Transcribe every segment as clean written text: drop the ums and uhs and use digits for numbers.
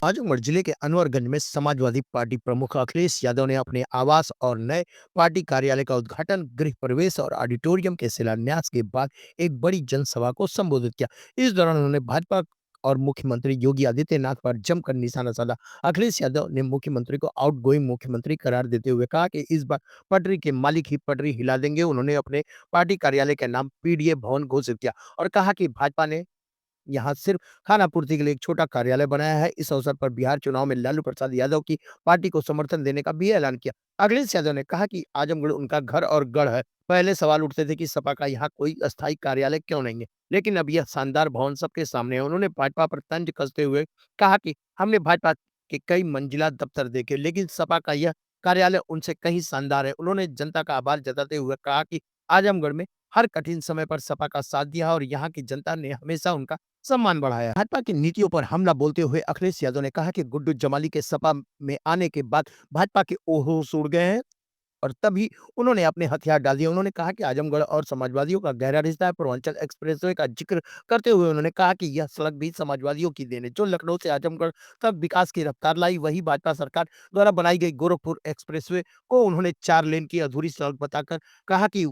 आजमगढ़ जिले के अनवरगंज में समाजवादी पार्टी प्रमुख अखिलेश यादव ने अपने आवास और नए पार्टी कार्यालय का उद्घाटन, गृह प्रवेश और ऑडिटोरियम के शिलान्यास के बाद एक बड़ी जनसभा को संबोधित किया। इस दौरान उन्होंने भाजपा और मुख्यमंत्री योगी आदित्यनाथ पर जमकर निशाना साधा। अखिलेश यादव ने मुख्यमंत्री को आउटगोइंग मुख्यमंत्री करार देते हुए कहा कि इस बार पटरी के मालिक ही पटरी हिला देंगे। उन्होंने अपने पार्टी कार्यालय का नाम पीडीए भवन घोषित किया और कहा कि भाजपा ने यहाँ सिर्फ खानापूर्ति के लिए एक छोटा कार्यालय बनाया है। इस अवसर पर बिहार चुनाव में लालू प्रसाद यादव की पार्टी को समर्थन देने का भी ऐलान किया। अखिलेश यादव ने कहा कि आजमगढ़ उनका घर और गढ़ है। पहले सवाल उठते थे कि सपा का यहाँ कोई अस्थायी कार्यालय क्यों नहीं है, लेकिन अब यह शानदार भवन सबके सामने है। उन्होंने भाजपा पर तंज कसते हुए कहा कि हमने भाजपा के कई मंजिला दफ्तर देखे, लेकिन सपा का यह कार्यालय उनसे कहीं शानदार है। उन्होंने जनता का आभार जताते हुए कहा कि आजमगढ़ में हर कठिन समय पर सपा का साथ दिया और यहाँ की जनता ने हमेशा उनका सम्मान बढ़ाया। भाजपा की नीतियों पर हमला बोलते हुए अखिलेश यादव ने कहा कि गुड्डू जमाली के सपा में आने के बाद भाजपा के होश उड़ गए हैं और तभी उन्होंने अपने हथियार डाल दिए। उन्होंने कहा कि आजमगढ़ और समाजवादियों का गहरा रिश्ता है। पूर्वांचल एक्सप्रेसवे का जिक्र करते हुए उन्होंने कहा कि यह सड़क भी समाजवादियों की देन है। जो लखनऊ से आजमगढ़ तक विकास की रफ्तार लाई, वही भाजपा सरकार द्वारा बनाई गई गोरखपुर एक्सप्रेसवे को उन्होंने 4 लेन की अधूरी सड़क बताकर कहा कि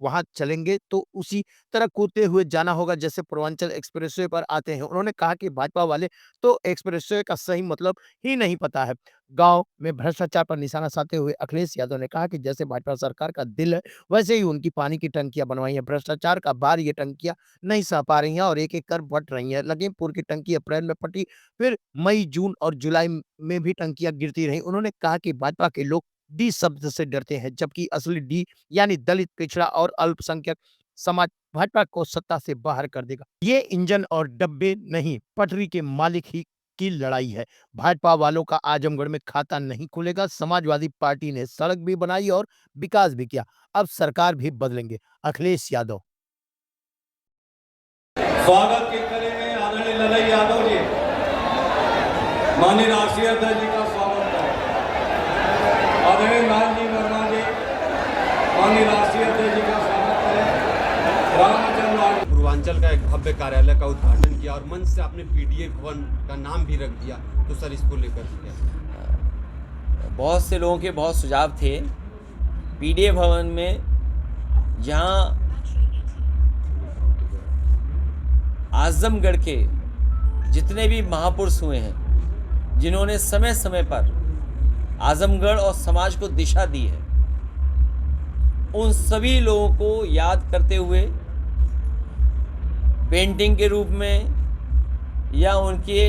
वहां चलेंगे तो उसी तरह कूदते हुए जाना होगा जैसे पूर्वांचल एक्सप्रेसवे पर आते हैं। उन्होंने कहा कि भाजपा वाले तो एक्सप्रेसवे का सही मतलब ही नहीं पता है। गांव में भ्रष्टाचार पर निशाना साधते हुए अखिलेश यादव ने कहा कि जैसे भाजपा सरकार का दिल है, वैसे ही उनकी पानी की टंकियां बनवाई हैं। भ्रष्टाचार का भार ये टंकियां नहीं सह पा रही हैं और एक-एक कर फट रही हैं। लखीमपुर की टंकी अप्रैल में फटी, फिर मई, जून और जुलाई में भी टंकियां गिरती रहीं। उन्होंने कहा कि भाजपा के लोग डी शब्द से डरते हैं, जबकि असली डी यानी दलित, पिछड़ा और अल्पसंख्यक समाज भाजपा को सत्ता से बाहर कर देगा। ये इंजन और डब्बे नहीं, पटरी के मालिक ही की लड़ाई है। भाजपा वालों का आजमगढ़ में खाता नहीं खुलेगा। समाजवादी पार्टी ने सड़क भी बनाई और विकास भी किया। अब सरकार भी बदलेंगे। अखिलेश यादव। स्वागत के करेंगे आदरणीय ललई यादव जी। माननीय राष्ट्रीय अध्यक्ष जी का स्वागत है। आदरणीय लाल जी वर्मा जी, माननीय राष्ट्रीय अध्यक्ष जी का स्वागत करें। रामचंद्र पूर्वांचल का एक भव्य कार्यालय का उद्घाटन किया और मंच से आपने पीडीए भवन का नाम भी रख दिया, तो सर इसको लेकर क्या? बहुत से लोगों के बहुत सुझाव थे। पीडीए भवन में जहाँ आजमगढ़ के जितने भी महापुरुष हुए हैं, जिन्होंने समय समय पर आजमगढ़ और समाज को दिशा दी है, उन सभी लोगों को याद करते हुए पेंटिंग के रूप में या उनके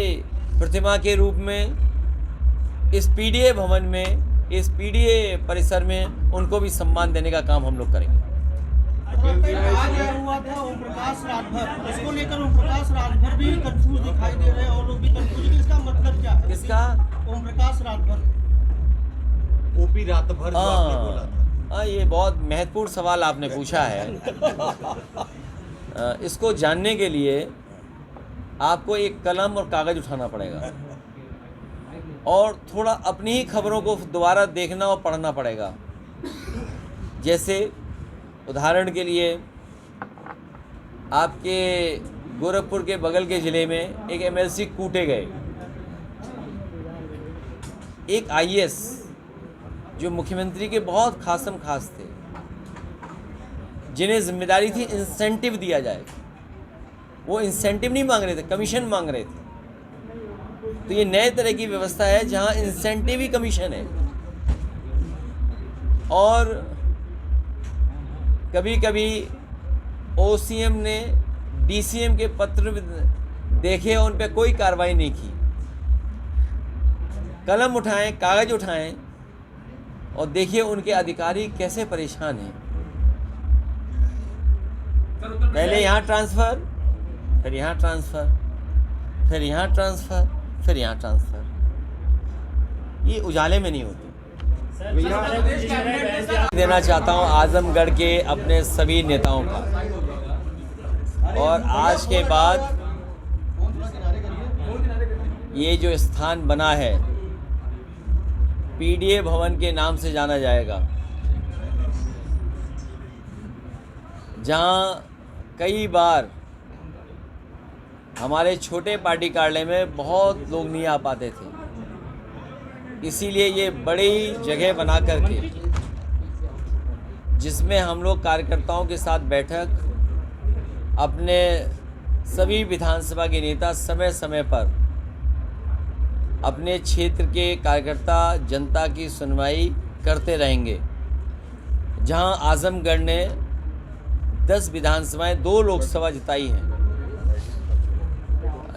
प्रतिमा के रूप में इस पीडीए भवन में, इस पीडीए परिसर में उनको भी सम्मान देने का काम हम लोग करेंगे। हुआ था ओम प्रकाश राजभर, इसको लेकर ओम प्रकाश राजभर भी कंफ्यूज दिखाई दे रहे हैं और लोग भी कंफ्यूज हैं। इसका मतलब क्या है? किसका? ओम प्रकाश राजभर, ओपी रात भर जो आपने बोला था। ये बहुत महत्वपूर्ण सवाल आपने पूछा है। इसको जानने के लिए आपको एक कलम और कागज़ उठाना पड़ेगा और थोड़ा अपनी ही खबरों को दोबारा देखना और पढ़ना पड़ेगा। जैसे उदाहरण के लिए आपके गोरखपुर के बगल के ज़िले में एक एमएलसी कूटे गए। एक आईएएस जो मुख्यमंत्री के बहुत खासम खास थे, जिन्हें जिम्मेदारी थी इंसेंटिव दिया जाए, वो इंसेंटिव नहीं मांग रहे थे, कमीशन मांग रहे थे। तो ये नए तरह की व्यवस्था है जहां इंसेंटिव ही कमीशन है। और कभी कभी ओसीएम ने डीसीएम के पत्र देखे और उन पर कोई कार्रवाई नहीं की। कलम उठाएं, कागज़ उठाएं और देखिए उनके अधिकारी कैसे परेशान हैं। पहले यहाँ ट्रांसफ़र, फिर यहाँ ट्रांसफ़र, फिर यहाँ ट्रांसफ़र, फिर यहाँ ट्रांसफ़र। ये उजाले में नहीं होती। देना चाहता हूँ आजमगढ़ के अपने सभी नेताओं का, और आज के बाद ये जो स्थान बना है पीडीए भवन के नाम से जाना जाएगा, जहाँ कई बार हमारे छोटे पार्टी कार्यालय में बहुत लोग नहीं आ पाते थे, इसीलिए ये बड़ी जगह बना करके जिसमें हम लोग कार्यकर्ताओं के साथ बैठक, अपने सभी विधानसभा के नेता समय समय पर अपने क्षेत्र के कार्यकर्ता जनता की सुनवाई करते रहेंगे। जहां आजमगढ़ ने 10 विधानसभाएं 2 लोकसभा जिताई हैं,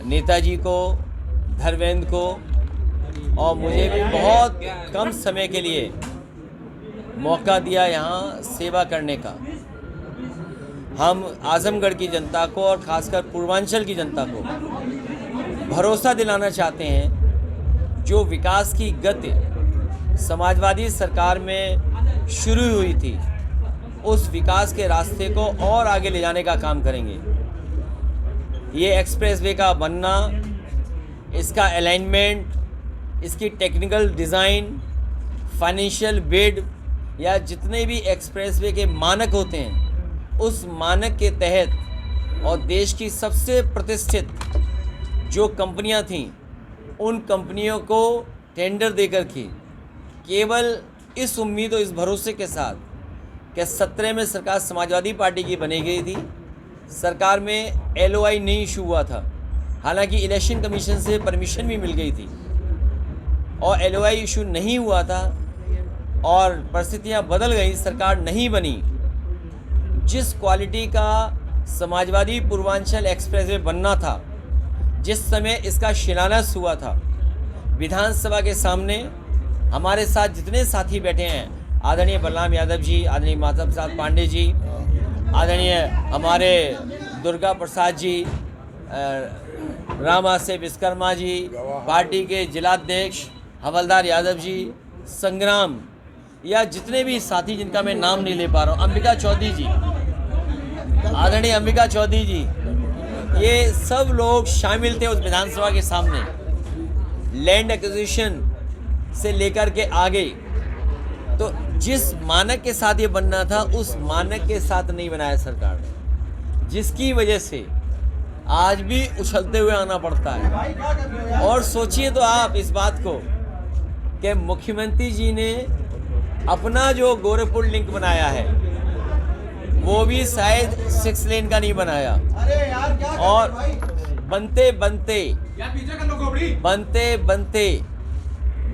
नेताजी को, धर्मेंद्र को और मुझे भी बहुत कम समय के लिए मौका दिया यहाँ सेवा करने का। हम आजमगढ़ की जनता को और ख़ासकर पूर्वांचल की जनता को भरोसा दिलाना चाहते हैं, जो विकास की गति समाजवादी सरकार में शुरू हुई थी, उस विकास के रास्ते को और आगे ले जाने का काम करेंगे। ये एक्सप्रेसवे का बनना, इसका अलाइनमेंट, इसकी टेक्निकल डिज़ाइन, फाइनेंशियल बिड या जितने भी एक्सप्रेसवे के मानक होते हैं, उस मानक के तहत और देश की सबसे प्रतिष्ठित जो कंपनियां थीं, उन कंपनियों को टेंडर देकर के केवल इस उम्मीद और इस भरोसे के साथ कि 17 में सरकार समाजवादी पार्टी की बनी गई थी, सरकार में LOI नहीं इशू हुआ था, हालांकि इलेक्शन कमीशन से परमिशन भी मिल गई थी और LOI इशू नहीं हुआ था और परिस्थितियां बदल गई, सरकार नहीं बनी। जिस क्वालिटी का समाजवादी पूर्वांचल एक्सप्रेसवे बनना था, जिस समय इसका शिलान्यास हुआ था, विधानसभा के सामने हमारे साथ जितने साथी बैठे हैं, आदरणीय बलराम यादव जी, आदरणीय माधव प्रसाद पांडे जी, आदरणीय हमारे दुर्गा प्रसाद जी, रामा से विश्वकर्मा जी, पार्टी के जिलाध्यक्ष हवलदार यादव जी, संग्राम, या जितने भी साथी जिनका मैं नाम नहीं ले पा रहा हूँ, अंबिका चौधरी जी, आदरणीय अंबिका चौधरी जी, ये सब लोग शामिल थे उस विधानसभा के सामने। लैंड एक्विजिशन से लेकर के आगे, तो जिस मानक के साथ ये बनना था, उस मानक के साथ नहीं बनाया सरकार ने, जिसकी वजह से आज भी उछलते हुए आना पड़ता है। और सोचिए तो आप इस बात को कि मुख्यमंत्री जी ने अपना जो गोरखपुर लिंक बनाया है, वो भी शायद 6 लेन का नहीं बनाया, और बनते बनते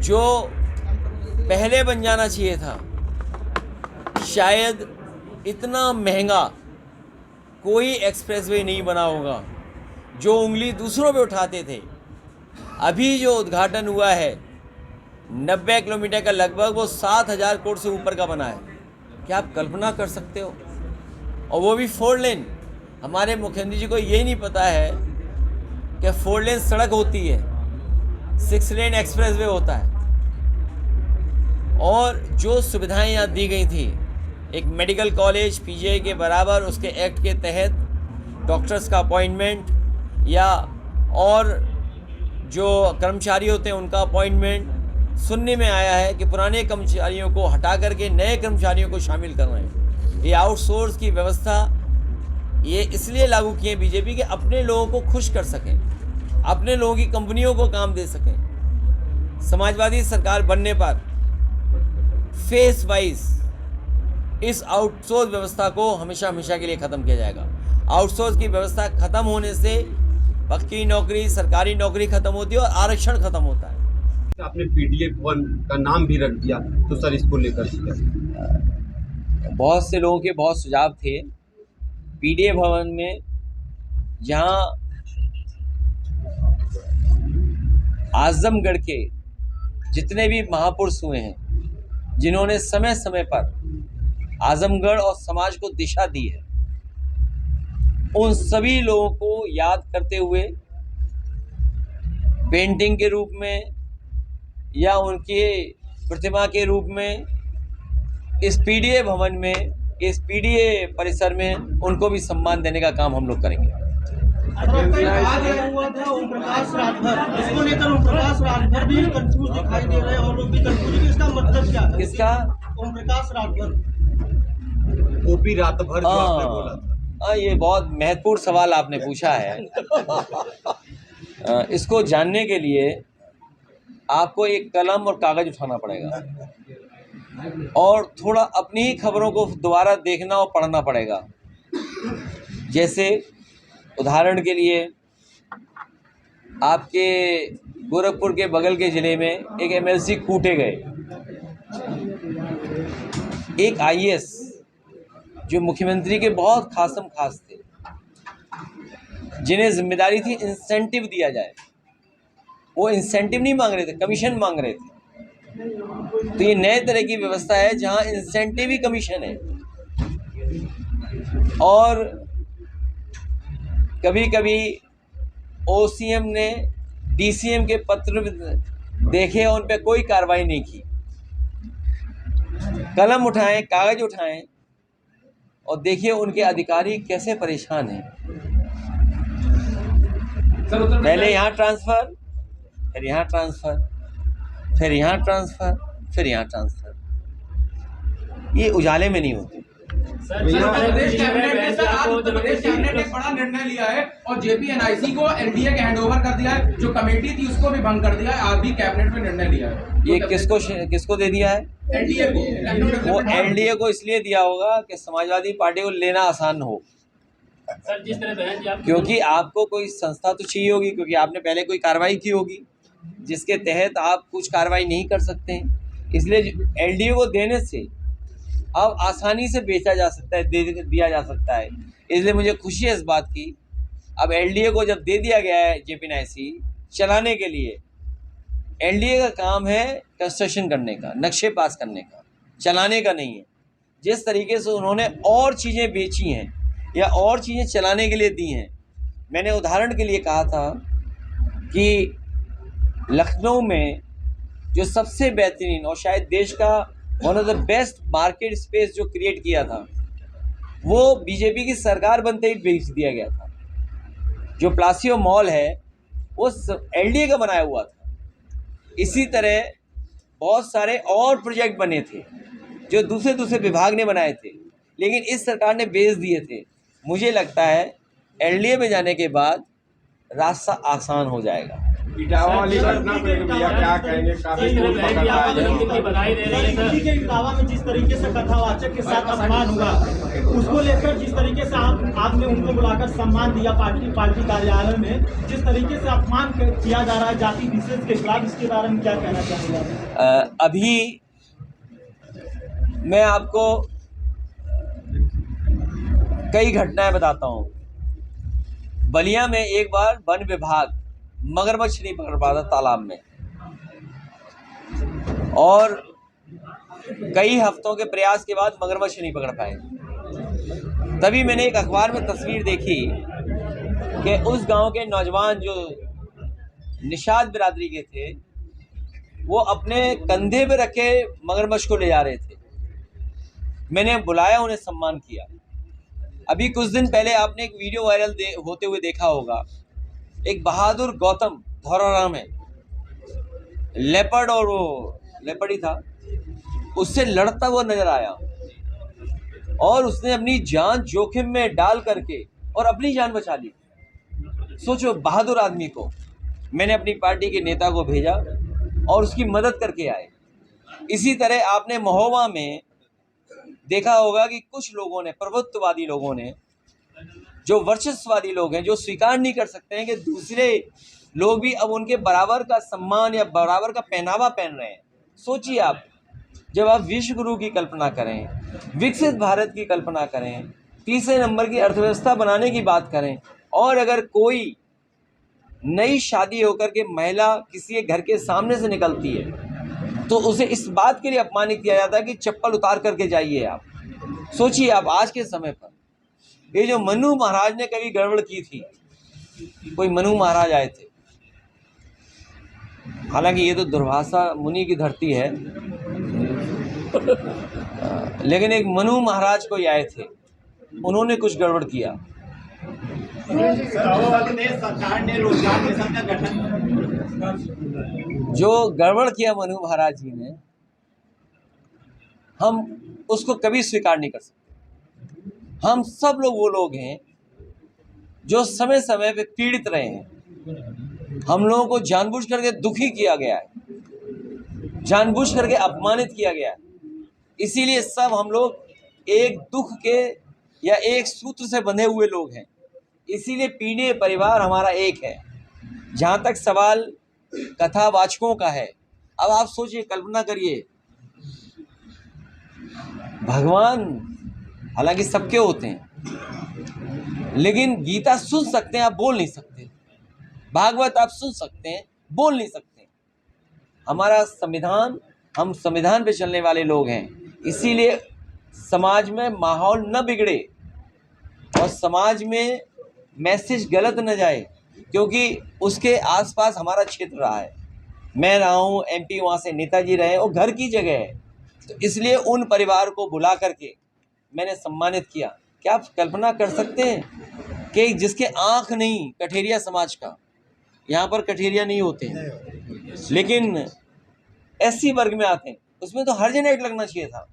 जो पहले बन जाना चाहिए था, शायद इतना महंगा कोई एक्सप्रेसवे नहीं बना होगा। जो उंगली दूसरों पे उठाते थे, अभी जो उद्घाटन हुआ है 90 किलोमीटर का लगभग, वो 7,000 करोड़ से ऊपर का बना है। क्या आप कल्पना कर सकते हो? और वो भी 4 लेन। हमारे मुख्यमंत्री जी को ये नहीं पता है कि 4 लेन सड़क होती है, 6 लेन एक्सप्रेसवे होता है। और जो सुविधाएं यहाँ दी गई थी, एक मेडिकल कॉलेज PGI के बराबर, उसके एक्ट के तहत डॉक्टर्स का अपॉइंटमेंट, या और जो कर्मचारी होते हैं उनका अपॉइंटमेंट, सुनने में आया है कि पुराने कर्मचारियों को हटा करके नए कर्मचारियों को शामिल कर रहे हैं। ये आउटसोर्स की व्यवस्था ये इसलिए लागू की है बीजेपी कि अपने लोगों को खुश कर सकें, अपने लोगों की कंपनियों को काम दे सकें। समाजवादी सरकार बनने पर फेस वाइज इस आउटसोर्स व्यवस्था को हमेशा के लिए ख़त्म किया जाएगा। आउटसोर्स की व्यवस्था ख़त्म होने से पक्की नौकरी, सरकारी नौकरी ख़त्म होती है और आरक्षण ख़त्म होता है। आपने PDA भवन का नाम भी रख दिया, तो सर इसको लेकर बहुत से लोगों के बहुत सुझाव थे। PDA भवन में जहां आजमगढ़ के जितने भी महापुरुष हुए हैं, जिन्होंने समय समय पर आजमगढ़ और समाज को दिशा दी है, उन सभी लोगों को याद करते हुए पेंटिंग के रूप में या उनके प्रतिमा के रूप में इस PDA भवन में, इस PDA परिसर में उनको भी सम्मान देने का काम हम लोग करेंगे। हुआ था ओम प्रकाश राजभर, इसको लेकर ओम प्रकाश राजभर भी कंफ्यूज दिखाई दे रहे हैं और लोग भी कंफ्यूज हैं। इसका मतलब क्या है? किसका? ओम प्रकाश राजभर, OP रातभर जो आपने बोला था। ये बहुत महत्वपूर्ण सवाल आपने पूछा है। इसको जानने के लिए आपको एक कलम और कागज़ उठाना पड़ेगा और थोड़ा अपनी ही खबरों को दोबारा देखना और पढ़ना पड़ेगा। जैसे उदाहरण के लिए आपके गोरखपुर के बगल के ज़िले में एक एमएलसी कूटे गए। एक आईएएस जो मुख्यमंत्री के बहुत खासम खास थे, जिन्हें जिम्मेदारी थी इंसेंटिव दिया जाए, वो इंसेंटिव नहीं मांग रहे थे, कमीशन मांग रहे थे। तो ये नए तरह की व्यवस्था है जहां इंसेंटिव ही कमीशन है। और कभी कभी ओसीएम ने डीसीएम के पत्र देखे और उन पर कोई कार्रवाई नहीं की। कलम उठाएं, कागज उठाएं और देखिए उनके अधिकारी कैसे परेशान हैं। पहले यहाँ ट्रांसफ़र, फिर यहाँ ट्रांसफ़र, फिर यहाँ ट्रांसफ़र, फिर यहाँ ट्रांसफ़र। ये उजाले में नहीं होते। प्रदेश कैबिनेट ने सर आज उत्तर प्रदेश कैबिनेट ने एक बड़ा निर्णय लिया है और जेपीएनआईसी को एनडीए के हैंडओवर कर दिया है। जो कमेटी थी उसको भी भंग कर दिया है। आज भी कैबिनेट में निर्णय लिया है। ये किसको दे दिया है? एनडीए को। वो एनडीए को इसलिए दिया होगा कि समाजवादी पार्टी को लेना आसान हो। सर जिस तरह बहन जी आप, क्योंकि आपको कोई संस्था तो चाहिए होगी, क्योंकि आपने पहले कोई कार्रवाई की होगी जिसके तहत आप कुछ कार्रवाई नहीं कर सकते हैं। इसलिए एलडीए को देने से अब आसानी से बेचा जा सकता है, दिया जा सकता है। इसलिए मुझे खुशी है इस बात की। अब एलडीए को जब दे दिया गया है जेपीएनआईसी चलाने के लिए, एलडीए का काम है कंस्ट्रक्शन करने का, नक्शे पास करने का, चलाने का नहीं है। जिस तरीके से उन्होंने और चीज़ें बेची हैं या और चीज़ें चलाने के लिए दी हैं, मैंने उदाहरण के लिए कहा था कि लखनऊ में जो सबसे बेहतरीन और शायद देश का one of the best market space जो क्रिएट किया था, वो बीजेपी की सरकार बनते ही बेच दिया गया था। जो प्लासियो मॉल है वो एलडीए का बनाया हुआ था। इसी तरह बहुत सारे और प्रोजेक्ट बने थे जो दूसरे विभाग ने बनाए थे, लेकिन इस सरकार ने बेच दिए थे। मुझे लगता है एलडीए में जाने के बाद रास्ता आसान हो जाएगा। इटावा वाली घटना पे भैया क्या कहेंगे? काफी दूर पकड़ रहा है। बधाई दे रहे हैं सर। के इटावा में जिस तरीके से कथावाचक के साथ अपमान हुआ, उसको लेकर जिस तरीके से आपने उनको बुलाकर सम्मान दिया पार्टी कार्यालय में, जिस तरीके से अपमान किया जा रहा है जाति विशेष के खिलाफ, इसके बारे में क्या कहना चाहेंगे? अभी मैं आपको कई घटनाएं बताता हूँ। बलिया में एक बार वन विभाग मगरमच्छ नहीं पकड़ पाता तालाब में, और कई हफ्तों के प्रयास के बाद मगरमच्छ नहीं पकड़ पाए। तभी मैंने एक अखबार में तस्वीर देखी कि उस गांव के नौजवान जो निषाद बिरादरी के थे, वो अपने कंधे पे रखे मगरमच्छ को ले जा रहे थे। मैंने बुलाया, उन्हें सम्मान किया। अभी कुछ दिन पहले आपने एक वीडियो वायरल होते हुए देखा होगा। एक बहादुर गौतम धौराराम है, लेपर्ड, और वो लेपर्ड ही था, उससे लड़ता हुआ नजर आया और उसने अपनी जान जोखिम में डाल करके और अपनी जान बचा ली। सोचो, बहादुर आदमी को मैंने अपनी पार्टी के नेता को भेजा और उसकी मदद करके आए। इसी तरह आपने महोबा में देखा होगा कि कुछ लोगों ने, प्रभुत्ववादी लोगों ने, जो वर्चस्ववादी लोग हैं, जो स्वीकार नहीं कर सकते हैं कि दूसरे लोग भी अब उनके बराबर का सम्मान या बराबर का पहनावा पहन रहे हैं। सोचिए आप, जब आप विश्व गुरु की कल्पना करें, विकसित भारत की कल्पना करें, तीसरे नंबर की अर्थव्यवस्था बनाने की बात करें, और अगर कोई नई शादी होकर के महिला किसी के घर के सामने से निकलती है तो उसे इस बात के लिए अपमानित किया जाता है कि चप्पल उतार करके जाइए आप। सोचिए आप, आज के समय पर ये जो मनु महाराज ने कभी गड़बड़ की थी, कोई मनु महाराज आए थे, हालांकि ये तो दुर्वासा मुनि की धरती है, लेकिन एक मनु महाराज कोई आए थे, उन्होंने कुछ गड़बड़ किया। सरकार ने रोजगार मिशन का गठन, जो गड़बड़ किया मनु महाराज जी ने, हम उसको कभी स्वीकार नहीं कर सकते। हम सब लोग वो लोग हैं जो समय समय पे पीड़ित रहे हैं। हम लोगों को जानबूझ करके दुखी किया गया है, जानबूझ करके अपमानित किया गया है। इसीलिए सब हम लोग एक दुख के या एक सूत्र से बंधे हुए लोग हैं। इसीलिए पीढ़ी परिवार हमारा एक है। जहाँ तक सवाल कथावाचकों का है, अब आप सोचिए, कल्पना करिए, भगवान हालांकि सबके होते हैं, लेकिन गीता सुन सकते हैं, आप बोल नहीं सकते। भागवत आप सुन सकते हैं, बोल नहीं सकते। हमारा संविधान, हम संविधान पे चलने वाले लोग हैं। इसीलिए समाज में माहौल न बिगड़े और समाज में मैसेज गलत न जाए, क्योंकि उसके आसपास हमारा क्षेत्र रहा है। मैं रहा हूँ MP, वहाँ से नेताजी रहे, वो घर की जगह है। तो इसलिए उन परिवार को बुला करके मैंने सम्मानित किया। क्या आप कल्पना कर सकते हैं कि जिसके आँख नहीं, कठेरिया समाज का, यहाँ पर कठेरिया नहीं होते हैं, लेकिन SC वर्ग में आते हैं, उसमें तो हर्जन एक्ट लगना चाहिए था।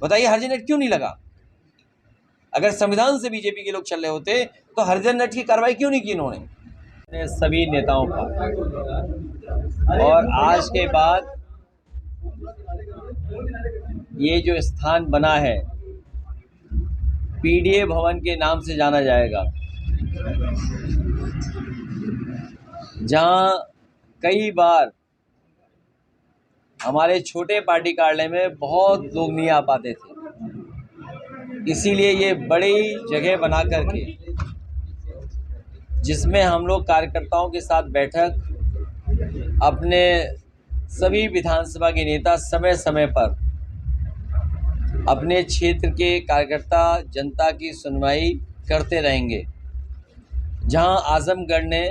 बताइए हर्जन एक्ट क्यों नहीं लगा? अगर संविधान से बीजेपी के लोग चल रहे होते तो हर्जन एक्ट की कार्रवाई क्यों नहीं की इन्होंने? सभी नेताओं का, और आज के बाद ये जो स्थान बना है PDA भवन के नाम से जाना जाएगा, जहाँ कई बार हमारे छोटे पार्टी कार्यालय में बहुत लोग नहीं आ पाते थे। इसीलिए ये बड़ी जगह बना करके, जिसमें हम लोग कार्यकर्ताओं के साथ बैठक, अपने सभी विधानसभा के नेता समय समय पर अपने क्षेत्र के कार्यकर्ता जनता की सुनवाई करते रहेंगे। जहां आजमगढ़ ने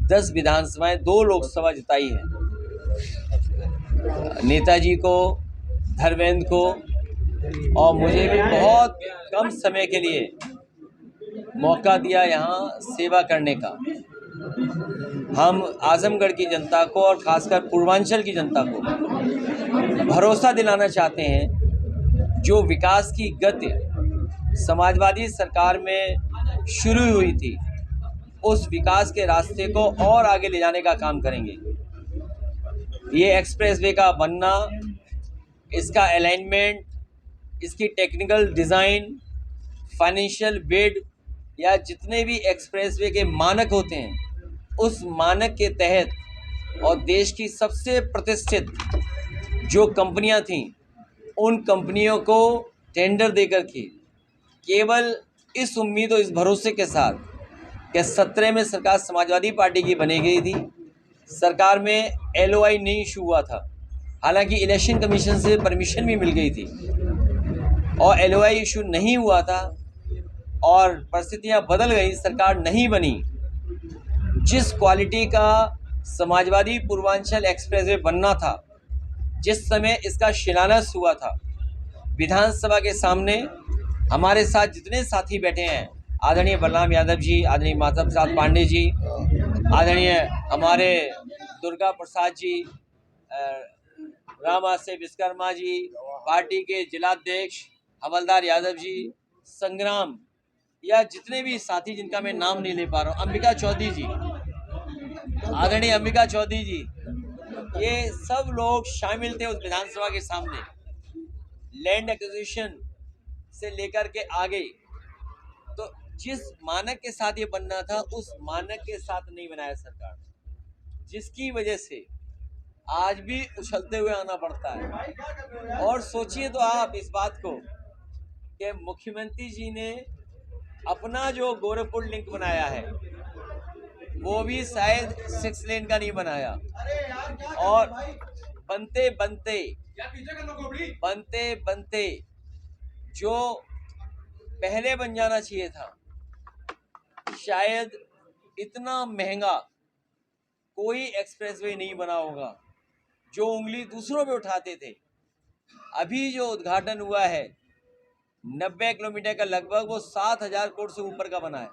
10 विधानसभाएं, 2 लोकसभा जिताई हैं, नेताजी को, धर्मेंद्र को और मुझे भी बहुत कम समय के लिए मौका दिया यहाँ सेवा करने का। हम आजमगढ़ की जनता को और खासकर पूर्वांचल की जनता को भरोसा दिलाना चाहते हैं, जो विकास की गति समाजवादी सरकार में शुरू हुई थी, उस विकास के रास्ते को और आगे ले जाने का काम करेंगे। ये एक्सप्रेसवे का बनना, इसका अलाइनमेंट, इसकी टेक्निकल डिज़ाइन, फाइनेंशियल बिड या जितने भी एक्सप्रेसवे के मानक होते हैं, उस मानक के तहत और देश की सबसे प्रतिष्ठित जो कंपनियां थीं, उन कंपनियों को टेंडर देकर के केवल इस उम्मीद और इस भरोसे के साथ कि 17 में सरकार समाजवादी पार्टी की बनी गई थी, सरकार में LOI नहीं इशू हुआ था। हालांकि इलेक्शन कमीशन से परमिशन भी मिल गई थी और LOI इशू नहीं हुआ था और परिस्थितियां बदल गई, सरकार नहीं बनी। जिस क्वालिटी का समाजवादी पूर्वांचल एक्सप्रेसवे बनना था, जिस समय इसका शिलान्यास हुआ था, विधानसभा के सामने हमारे साथ जितने साथी बैठे हैं, आदरणीय बलराम यादव जी, आदरणीय माधव प्रसाद पांडे जी, आदरणीय हमारे दुर्गा प्रसाद जी, रामा से विश्वकर्मा जी, पार्टी के जिलाध्यक्ष हवलदार यादव जी, संग्राम, या जितने भी साथी जिनका मैं नाम नहीं ले पा रहा हूँ, अंबिका चौधरी जी, आदरणीय अंबिका चौधरी जी, ये सब लोग शामिल थे उस विधानसभा के सामने। लैंड एक्विजिशन से लेकर के आगे, तो जिस मानक के साथ ये बनना था, उस मानक के साथ नहीं बनाया सरकार, जिसकी वजह से आज भी उछलते हुए आना पड़ता है। और सोचिए तो आप इस बात को कि मुख्यमंत्री जी ने अपना जो गोरखपुर लिंक बनाया है, वो भी शायद 6 लेन का नहीं बनाया, और बनते बनते जो पहले बन जाना चाहिए था, शायद इतना महंगा कोई एक्सप्रेसवे नहीं बना होगा जो उंगली दूसरों पे उठाते थे। अभी जो उद्घाटन हुआ है 90 किलोमीटर का लगभग, वो 7,000 करोड़ से ऊपर का बना है।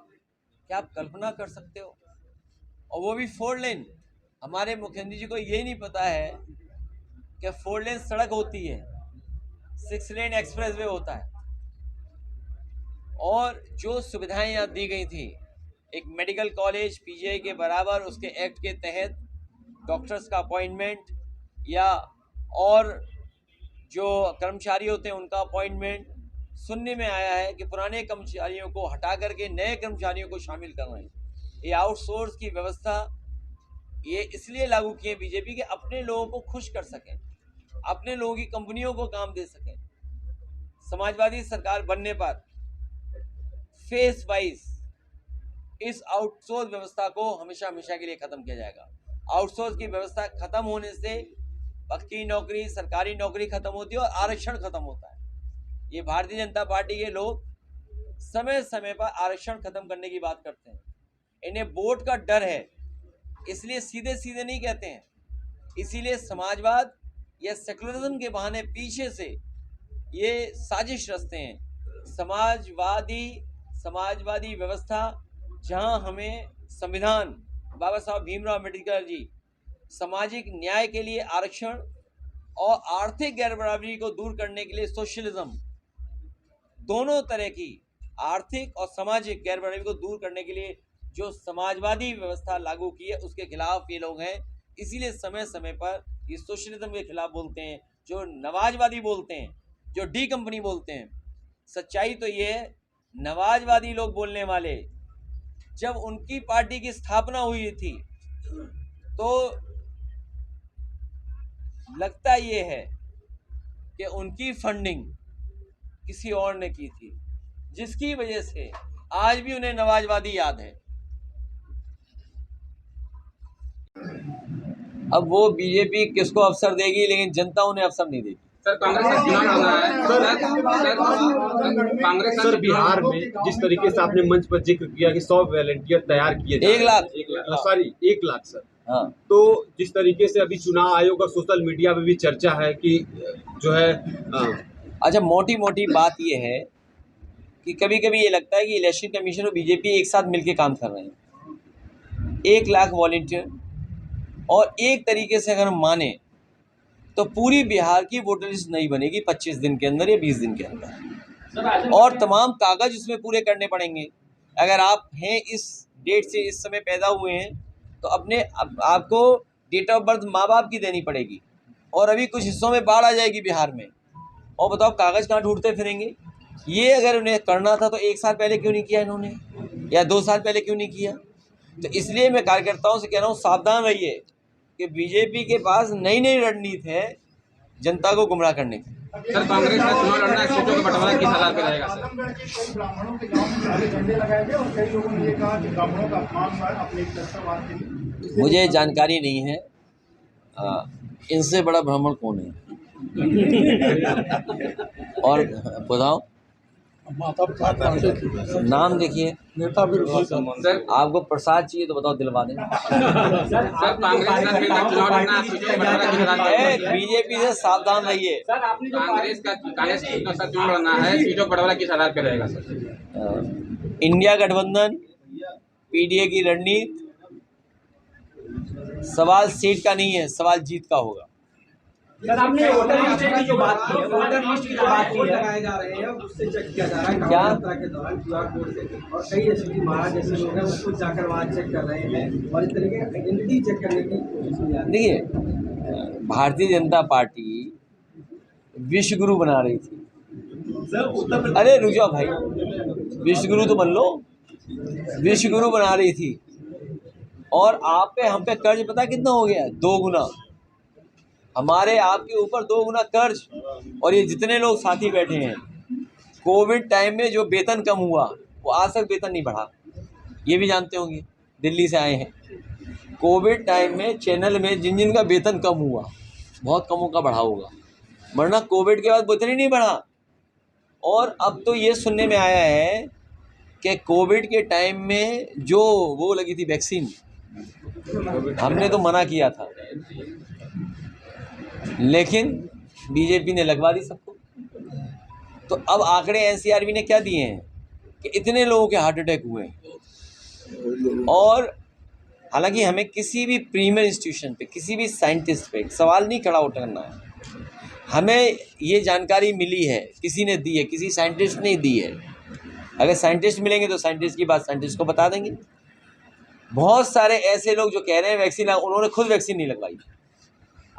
क्या आप कल्पना कर सकते हो? और वो भी 4 लेन। हमारे मुख्यमंत्री जी को ये नहीं पता है कि 4 लेन सड़क होती है, 6 लेन एक्सप्रेसवे होता है। और जो सुविधाएं यहाँ दी गई थी, एक मेडिकल कॉलेज पीजीआई के बराबर उसके एक्ट के तहत डॉक्टर्स का अपॉइंटमेंट या और जो कर्मचारी होते हैं उनका अपॉइंटमेंट, सुनने में आया है कि पुराने कर्मचारियों को हटा करके नए कर्मचारियों को शामिल कर रहे हैं। ये आउटसोर्स की व्यवस्था ये इसलिए लागू किए बीजेपी के अपने लोगों को खुश कर सकें, अपने लोगों की कंपनियों को काम दे सकें। समाजवादी सरकार बनने पर फेस वाइज इस आउटसोर्स व्यवस्था को हमेशा हमेशा के लिए खत्म किया जाएगा। आउटसोर्स की व्यवस्था खत्म होने से पक्की नौकरी, सरकारी नौकरी खत्म होती है और आरक्षण खत्म होता है। ये भारतीय जनता पार्टी के लोग समय समय पर आरक्षण खत्म करने की बात करते हैं। इन्हें वोट का डर है, इसलिए सीधे सीधे नहीं कहते हैं। इसीलिए समाजवाद या सेकुलरिज्म के बहाने पीछे से ये साजिश रचते हैं। समाजवादी व्यवस्था जहां हमें संविधान बाबा साहब भीमराव अम्बेडकर जी सामाजिक न्याय के लिए आरक्षण और आर्थिक गैरबराबरी को दूर करने के लिए सोशलिज्म, दोनों तरह की आर्थिक और सामाजिक गैरबराबरी को दूर करने के लिए जो समाजवादी व्यवस्था लागू की है उसके खिलाफ ये लोग हैं। इसीलिए समय समय पर ये सोशलिज्म के खिलाफ बोलते हैं, जो नवाजवादी बोलते हैं, जो डी कंपनी बोलते हैं। सच्चाई तो ये है, नवाजवादी लोग बोलने वाले जब उनकी पार्टी की स्थापना हुई थी तो लगता ये है कि उनकी फंडिंग किसी और ने की थी, जिसकी वजह से आज भी उन्हें नवाजवादी याद है। अब वो बीजेपी किसको अवसर देगी, लेकिन जनता उन्हें अवसर नहीं देगी। सर कांग्रेस का चुनाव लड़ना है कांग्रेस सर बिहार में जिस तरीके से आपने मंच पर जिक्र किया कि 100 वॉलंटियर तैयार किए जा रहे हैं। 1 लाख सर। हाँ। तो जिस तरीके से अभी चुनाव आयोग और सोशल मीडिया में भी चर्चा है कि जो है अच्छा, मोटी मोटी बात ये है कि कभी कभी ये लगता है कि इलेक्शन कमीशन और बीजेपी एक साथ मिलकर काम कर रहे हैं। 1 लाख वॉलंटियर, और एक तरीके से अगर हम माने तो पूरी बिहार की वोटर लिस्ट नहीं बनेगी 25 दिन के अंदर या 20 दिन के अंदर, और तमाम कागज उसमें पूरे करने पड़ेंगे। अगर आप हैं इस डेट से इस समय पैदा हुए हैं तो अपने आपको डेट ऑफ बर्थ माँ बाप की देनी पड़ेगी, और अभी कुछ हिस्सों में बाढ़ आ जाएगी बिहार में, और बताओ कागज़ कहाँ ढूंढते फिरेंगे। ये अगर उन्हें करना था तो 1 साल पहले क्यों नहीं किया इन्होंने, या 2 साल पहले क्यों नहीं किया। तो इसलिए मैं कार्यकर्ताओं से कह रहा हूँ, सावधान रहिए कि बीजेपी के पास नई नई रणनीति है जनता को गुमराह करने की। सर कांग्रेस का चुनाव लड़ना है, सीटों का बंटवारा किस आधार पर रहेगा सर? आजमगढ़ के कई ब्राह्मणों के गांव में काले झंडे लगाए गए और कई लोगों ने ये कहा कि ब्राह्मणों का अपमान हुआ है अपने एक दस्तावेज के लिए। मुझे जानकारी नहीं है, इनसे बड़ा ब्राह्मण कौन है। और बताओ नाम देखिए, सर आपको प्रसाद चाहिए तो बताओ दिलवा दें। सर कांग्रेस का चुनाव लड़ना है, सीटों का बंटवारा किस आधार पर? बीजेपी से सावधान रहिए। कांग्रेस का चुनाव लड़ना है, सीटों का बंटवारा किस आधार पर रहेगा सर? इंडिया गठबंधन, पीडीए की रणनीति, सवाल सीट का नहीं है, सवाल जीत का होगा। सर आपने वोटर लिस्ट की जो बात की है, वोटर लिस्ट की जो बात की है, लगाए जा रहे हैं उससे चेक किया जा रहा है क्या? यात्रा के दौरान QR कोड से, और कई जैसे कि महाराज जैसे लोग हैं उसको जाकर वहाँ चेक कर रहे हैं और इस तरीके का आइडेंटिटी चेक करने की कोशिश की जा रही है। देखिए, भारतीय जनता पार्टी विश्व गुरु बना रही थी। अरे रुक जाओ भाई, विश्व गुरु तो बन लो। विश्व गुरु बना रही थी, और आप पे हम पे कर्ज पता कितना हो गया? 2 गुना। हमारे आपके ऊपर 2 गुना कर्ज। और ये जितने लोग साथी बैठे हैं, कोविड टाइम में जो वेतन कम हुआ वो आज तक वेतन नहीं बढ़ा, ये भी जानते होंगे, दिल्ली से आए हैं। कोविड टाइम में चैनल में जिन जिन का वेतन कम हुआ, बहुत कमों का बढ़ा होगा, वरना कोविड के बाद वेतन ही नहीं बढ़ा। और अब तो ये सुनने में आया है कि कोविड के टाइम में जो वो लगी थी वैक्सीन, हमने तो मना किया था, लेकिन बीजेपी ने लगवा दी सबको। तो अब आंकड़े एनसीआरबी ने क्या दिए हैं कि इतने लोगों के हार्ट अटैक हुए हैं। और हालांकि हमें किसी भी प्रीमियर इंस्टीट्यूशन पे, किसी भी साइंटिस्ट पे सवाल नहीं खड़ा करना है। हमें ये जानकारी मिली है, किसी ने दी है, किसी साइंटिस्ट ने दी है अगर साइंटिस्ट मिलेंगे तो साइंटिस्ट की बात साइंटिस्ट को बता देंगे। बहुत सारे ऐसे लोग जो कह रहे हैं वैक्सीन, उन्होंने खुद वैक्सीन नहीं लगवाई,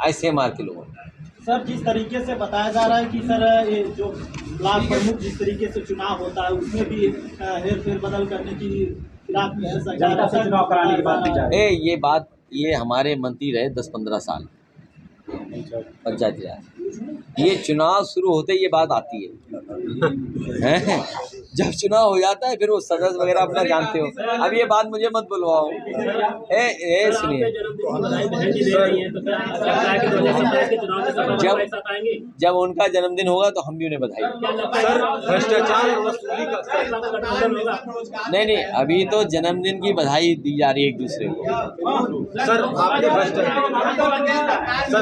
ICMR के लोगों ने। सर जिस तरीके से बताया जा रहा है कि सर ये जो ब्लॉक प्रमुख जिस तरीके से चुनाव होता है उसमें भी हेर फेर बदल करने की फिराक में है सरकार से चुनाव कराने की बात की जा रही है। ये बात, ये हमारे मंत्री रहे 10-15 साल पंचायती राज, ये चुनाव शुरू होते ये बात आती है जब चुनाव हो जाता है फिर वो सदस्य वगैरह अपना जानते हो। अब ये बात मुझे मत बुलवाओ। सुनिए, जब उनका जन्मदिन होगा तो हम भी उन्हें बधाई। भ्रष्टाचार और वसूली का नहीं, अभी तो जन्मदिन की बधाई दी जा रही है एक दूसरे को। सर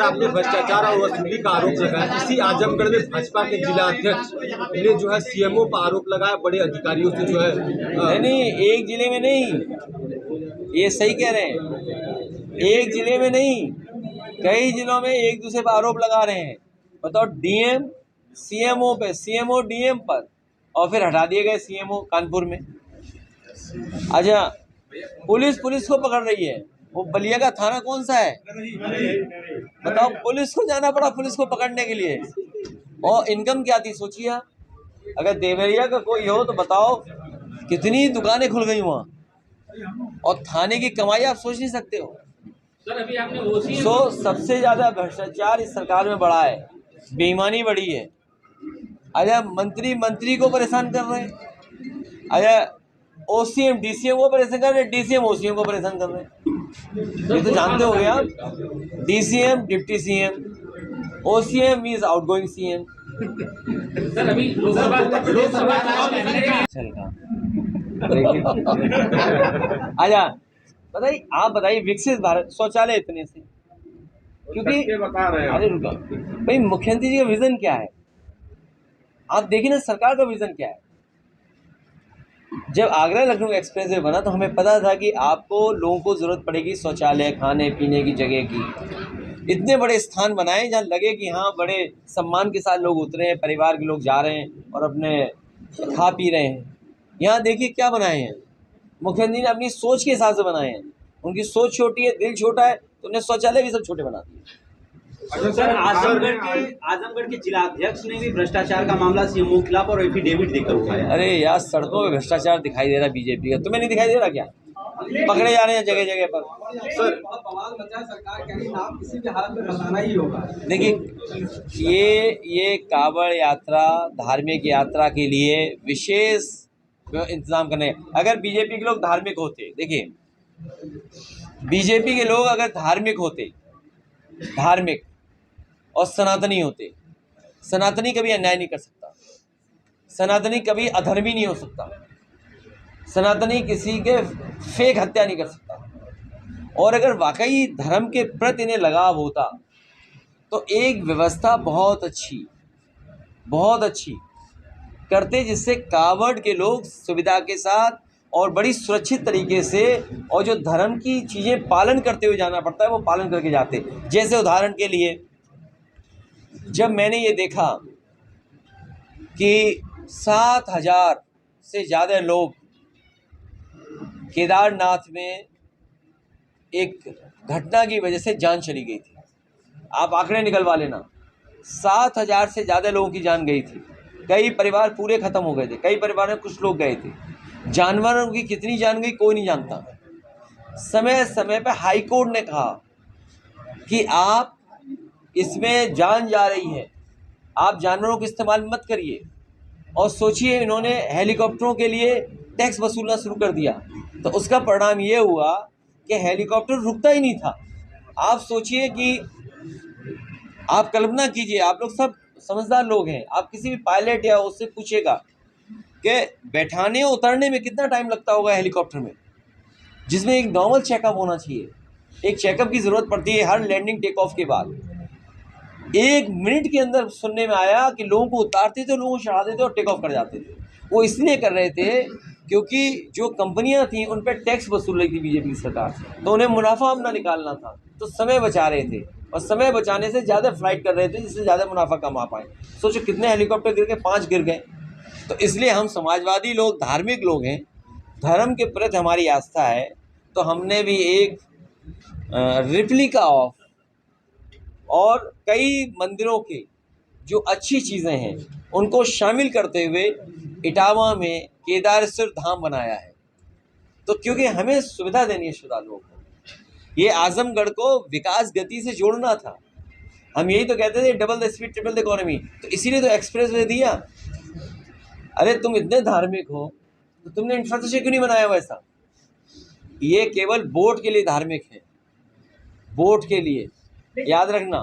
आपने भ्रष्टाचार और वसूली का आरोप लगाया। इसी आजमगढ़ में भाजपा के जिला अध्यक्ष ने जो है CMO पर आरोप लगाया, बड़े अधिकारियों से जो है नहीं, एक जिले में नहीं, ये सही कह रहे हैं, एक जिले में नहीं, कई जिलों में एक दूसरे पर आरोप लगा रहे हैं। बताओ, DM CMO पे, CMO DM पर, और फिर हटा दिए गए CMO कानपुर में। अच्छा, पुलिस को पकड़ रही है। वो बलिया का थाना कौन सा है बताओ? पुलिस को जाना पड़ा पुलिस को पकड़ने के लिए। और इनकम क्या थी सोचिए आप। अगर देवरिया का कोई हो तो बताओ कितनी दुकानें खुल गई वहाँ, और थाने की कमाई आप सोच नहीं सकते हो। सर अभी आपने सबसे ज़्यादा भ्रष्टाचार इस सरकार में बढ़ा है, बेईमानी बढ़ी है। अच्छा, मंत्री को परेशान कर रहे हैं। अच्छा, OCM DCM को परेशान कर रहे हैं, DCM OCM को परेशान कर रहे हैं। ये तो जानते हो गया, DCM deputy CM, OCM means outgoing CM। Sir अभी लोकसभा अच्छा बताइए, आप बताइए, विकसित भारत शौचालय इतने से क्योंकि अरे रुका भाई, मुख्यमंत्री जी का विजन क्या है? आप देखिए ना, सरकार का विजन क्या है। जब आगरा लखनऊ एक्सप्रेस वे बना तो हमें पता था कि आपको लोगों को ज़रूरत पड़ेगी शौचालय, खाने पीने की जगह की। इतने बड़े स्थान बनाए जहाँ लगे कि हाँ बड़े सम्मान के साथ लोग उतरे हैं, परिवार के लोग जा रहे हैं और अपने खा पी रहे हैं। यहाँ देखिए क्या बनाए हैं, मुख्यमंत्री ने अपनी सोच के हिसाब से बनाए हैं। उनकी सोच छोटी है, दिल छोटा है, तो उन्हें शौचालय भी सब छोटे बना दिए। सर आजमगढ़ के जिला अध्यक्ष ने भी भ्रष्टाचार का मामला CMO के खिलाफ और एफिडेविट देकर उठाया। अरे यार, सड़कों पे भ्रष्टाचार दिखाई दे रहा है बीजेपी का, तुम्हें नहीं दिखाई दे रहा क्या? पकड़े जा रहे हैं जगह जगह पर। सर बवाल मचा है, सरकार कह रही है नाम किसी भी हालत में बताना ही होगा। देखिए, ये कांवड़ यात्रा, धार्मिक यात्रा के लिए विशेष इंतजाम करने। अगर बीजेपी के लोग धार्मिक होते, देखिए बीजेपी के लोग अगर धार्मिक होते, धार्मिक और सनातनी होते, सनातनी कभी अन्याय नहीं कर सकता, सनातनी कभी अधर्मी नहीं हो सकता, सनातनी किसी के फेक हत्या नहीं कर सकता। और अगर वाकई धर्म के प्रति इन्हें लगाव होता तो एक व्यवस्था बहुत अच्छी करते, जिससे कांवड़ के लोग सुविधा के साथ और बड़ी सुरक्षित तरीके से, और जो धर्म की चीज़ें पालन करते हुए जाना पड़ता है वो पालन करके जाते। जैसे उदाहरण के लिए, जब मैंने ये देखा कि 7,000 से ज़्यादा लोग केदारनाथ में एक घटना की वजह से जान चली गई थी, आप आंकड़े निकलवा लेना, 7,000 से ज़्यादा लोगों की जान गई थी। कई परिवार पूरे ख़त्म हो गए थे, कई परिवार में कुछ लोग गए थे। जानवरों की कितनी जान गई कोई नहीं जानता। समय समय पर हाई कोर्ट ने कहा कि आप इसमें जान जा रही है, आप जानवरों को इस्तेमाल मत करिए। और सोचिए, इन्होंने हेलीकॉप्टरों के लिए टैक्स वसूलना शुरू कर दिया, तो उसका परिणाम ये हुआ कि हेलीकॉप्टर रुकता ही नहीं था। आप सोचिए कि आप कल्पना कीजिए, आप लोग सब समझदार लोग हैं, आप किसी भी पायलट या उससे पूछेगा कि बैठाने और उतरने में कितना टाइम लगता होगा हेलीकॉप्टर में, जिसमें एक नॉर्मल चेकअप होना चाहिए। एक चेकअप की ज़रूरत पड़ती है हर लैंडिंग टेक ऑफ के बाद। 1 मिनट के अंदर सुनने में आया कि लोगों को उतारते थे, लोगों को चढ़ा देते और टेक ऑफ कर जाते थे। वो इसलिए कर रहे थे क्योंकि जो कंपनियां थीं उन पर टैक्स वसूल रही थी बीजेपी की सरकार, तो उन्हें मुनाफा अपना निकालना था, तो समय बचा रहे थे, और समय बचाने से ज़्यादा फ्लाइट कर रहे थे जिससे ज़्यादा मुनाफा कमा पाए। सोचो कितने हेलीकॉप्टर गिर गए, 5 गिर गए। तो इसलिए हम समाजवादी लोग धार्मिक लोग हैं, धर्म के प्रति हमारी आस्था है, तो हमने भी एक रिप्लिका ऑफ और कई मंदिरों के जो अच्छी चीज़ें हैं उनको शामिल करते हुए इटावा में केदारेश्वर धाम बनाया है। तो क्योंकि हमें सुविधा देनी है श्रद्धालुओं को, ये आजमगढ़ को विकास गति से जोड़ना था। हम यही तो कहते थे double the speed triple the economy, तो इसीलिए तो एक्सप्रेस वे दिया। अरे तुम इतने धार्मिक हो तो तुमने इंफ्रास्ट्रक्चर क्यों नहीं बनाया वैसा? ये केवल बोट के लिए धार्मिक है, बोट के लिए, याद रखना।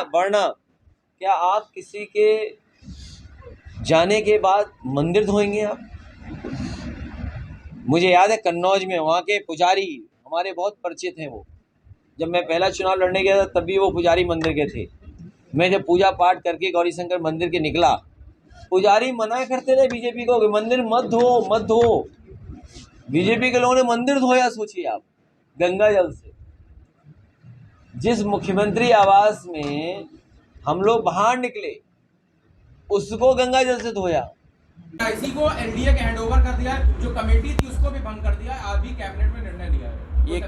वरना क्या आप किसी के जाने के बाद मंदिर धोएंगे आप? मुझे याद है कन्नौज में वहाँ के पुजारी हमारे बहुत परिचित हैं। वो जब मैं पहला चुनाव लड़ने गया था तब भी वो पुजारी मंदिर के थे। मैं जब पूजा पाठ करके गौरी शंकर मंदिर के निकला, पुजारी मना करते रहे बीजेपी को कि मंदिर मत धो। बीजेपी के लोगों ने मंदिर धोया, सोचिए आप, गंगा जल से। जिस मुख्यमंत्री आवास में हम लोग बाहर निकले उसको गंगा जल से धोया। एनआईसी को एनडीए के हैंडओवर कर दिया है, जो कमेटी थी उसको भी भंग कर दिया है। आज भी कैबिनेट में निर्णय लिया है। ये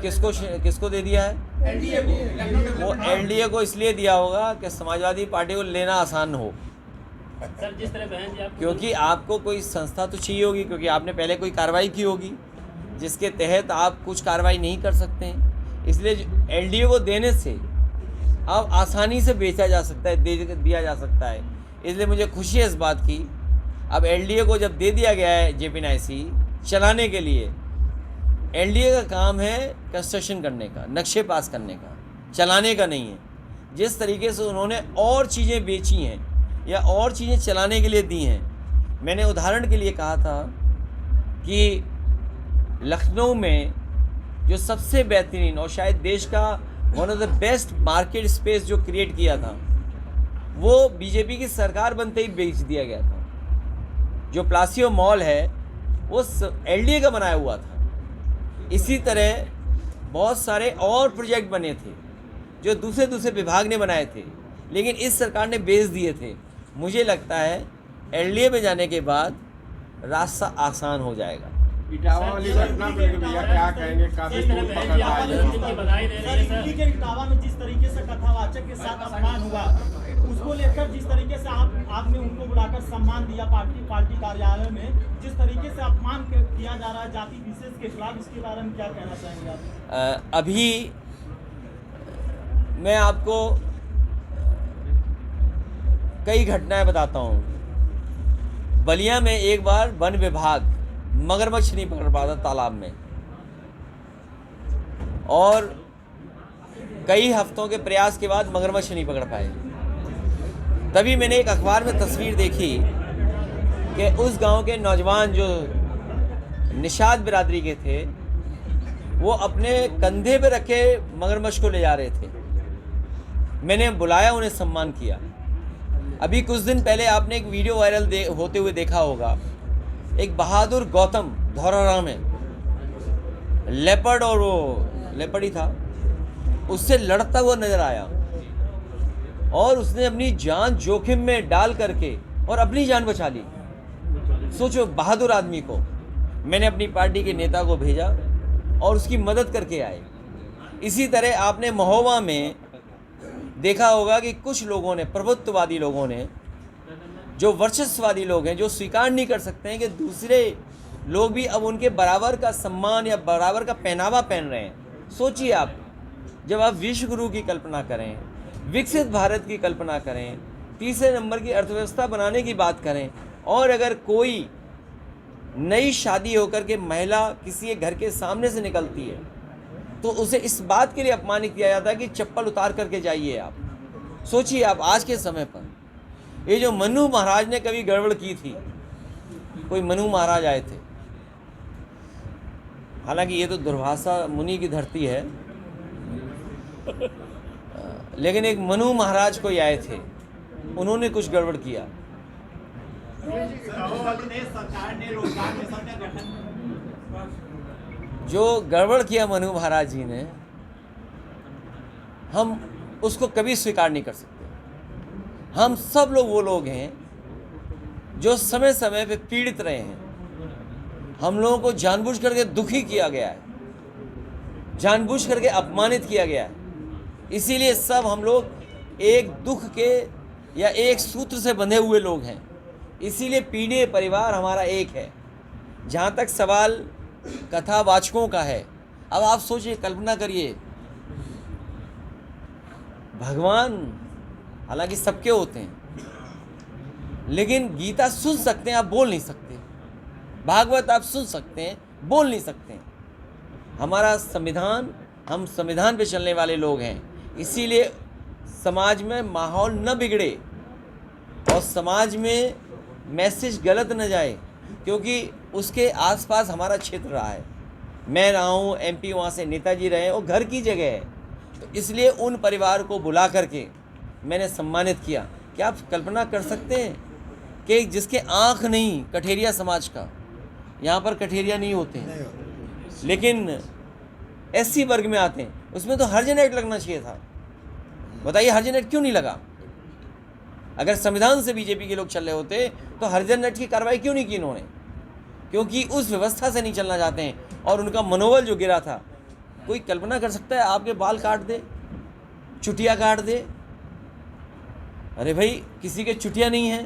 किसको दे दिया है? एनडीए को। वो एनडीए को इसलिए दिया होगा कि समाजवादी पार्टी को लेना आसान हो। सर जिस तरह बहन जी आप, क्योंकि आपको कोई संस्था तो चाहिए होगी, क्योंकि आपने पहले कोई कार्रवाई की होगी जिसके तहत आप कुछ कार्रवाई नहीं कर सकते हैं। इसलिए एलडीए को देने से अब आसानी से बेचा जा सकता है, दिया जा सकता है। इसलिए मुझे खुशी है इस बात की। अब एलडीए को जब दे दिया गया है जेपीएनआईसी चलाने के लिए, एलडीए का काम है कंस्ट्रक्शन करने का, नक्शे पास करने का, चलाने का नहीं है। जिस तरीके से उन्होंने और चीज़ें बेची हैं या और चीज़ें चलाने के लिए दी हैं, मैंने उदाहरण के लिए कहा था कि लखनऊ में जो सबसे बेहतरीन और शायद देश का one of the best market space जो क्रिएट किया था, वो बीजेपी की सरकार बनते ही बेच दिया गया था। जो प्लासियो मॉल है वो एलडीए का बनाया हुआ था। इसी तरह बहुत सारे और प्रोजेक्ट बने थे जो दूसरे विभाग ने बनाए थे, लेकिन इस सरकार ने बेच दिए थे। मुझे लगता है एलडीए में जाने के बाद रास्ता आसान हो जाएगा। इटावा वाली घटना पे भैया क्या कहेंगे? काफी दूर पकड़ रहा है। सर के इटावा में जिस तरीके से कथावाचक के साथ अपमान हुआ, उसको लेकर जिस तरीके से आपने उनको बुलाकर सम्मान दिया पार्टी कार्यालय में, जिस तरीके से अपमान किया जा रहा है जाति विशेष के खिलाफ, इसके बारे में क्या कहना चाहेंगे आप? अभी मैं आपको कई घटनाएं बताता हूँ। बलिया में एक बार वन विभाग मगरमच्छ नहीं पकड़ पाता तालाब में, और कई हफ्तों के प्रयास के बाद मगरमच्छ नहीं पकड़ पाए। तभी मैंने एक अखबार में तस्वीर देखी कि उस गांव के नौजवान जो निषाद बिरादरी के थे, वो अपने कंधे पे रखे मगरमच्छ को ले जा रहे थे। मैंने बुलाया, उन्हें सम्मान किया। अभी कुछ दिन पहले आपने एक वीडियो वायरल होते हुए देखा होगा, एक बहादुर गौतम धौरारा में लेपर्ड, और वो लेपर्ड ही था, उससे लड़ता हुआ नजर आया और उसने अपनी जान जोखिम में डाल करके और अपनी जान बचा ली। सोचो, बहादुर आदमी को मैंने अपनी पार्टी के नेता को भेजा और उसकी मदद करके आए। इसी तरह आपने महोबा में देखा होगा कि कुछ लोगों ने, प्रभुत्ववादी लोगों ने, जो वर्चस्ववादी लोग हैं, जो स्वीकार नहीं कर सकते हैं कि दूसरे लोग भी अब उनके बराबर का सम्मान या बराबर का पहनावा पहन रहे हैं। सोचिए आप, जब आप विश्व गुरु की कल्पना करें, विकसित भारत की कल्पना करें, तीसरे नंबर की अर्थव्यवस्था बनाने की बात करें, और अगर कोई नई शादी होकर के महिला किसी एक घर के सामने से निकलती है तो उसे इस बात के लिए अपमानित किया जाता है कि चप्पल उतार करके जाइए आप। सोचिए आप, आज के समय पर ये जो मनु महाराज ने कभी गड़बड़ की थी, कोई मनु महाराज आए थे, हालांकि ये तो दुर्वासा मुनि की धरती है, लेकिन एक मनु महाराज कोई आए थे, उन्होंने कुछ गड़बड़ किया। जो गड़बड़ किया मनु महाराज जी ने, हम उसको कभी स्वीकार नहीं कर सकते। हम सब लोग वो लोग हैं जो समय समय पे पीड़ित रहे हैं। हम लोगों को जानबूझ करके दुखी किया गया है, जानबूझ करके अपमानित किया गया है। इसीलिए सब हम लोग एक दुख के या एक सूत्र से बंधे हुए लोग हैं। इसीलिए पीढ़ी परिवार हमारा एक है। जहाँ तक सवाल कथावाचकों का है, अब आप सोचिए, कल्पना करिए, भगवान हालांकि सबके होते हैं, लेकिन गीता सुन सकते हैं, आप बोल नहीं सकते। भागवत आप सुन सकते हैं, बोल नहीं सकते। हमारा संविधान, हम संविधान पे चलने वाले लोग हैं। इसीलिए समाज में माहौल न बिगड़े और समाज में मैसेज गलत न जाए, क्योंकि उसके आसपास हमारा क्षेत्र रहा है। मैं रहा हूँ, MP वहाँ से नेताजी रहे, वो घर की जगह है। तो इसलिए उन परिवार को बुला करके मैंने सम्मानित किया। क्या आप कल्पना कर सकते हैं कि जिसके आँख नहीं, कठेरिया समाज का, यहाँ पर कठेरिया नहीं होते हैं, लेकिन SC वर्ग में आते हैं, उसमें तो हर्जन एक्ट लगना चाहिए था। बताइए हर्जन एक्ट क्यों नहीं लगा? अगर संविधान से बीजेपी के लोग चल रहे होते तो हर्जन एक्ट की कार्रवाई क्यों नहीं की इन्होंने? क्योंकि उस व्यवस्था से नहीं चलना चाहते हैं और उनका मनोबल जो गिरा था। कोई कल्पना कर सकता है आपके बाल काट दे, चुटिया काट दे? अरे भाई, किसी के चुटिया नहीं है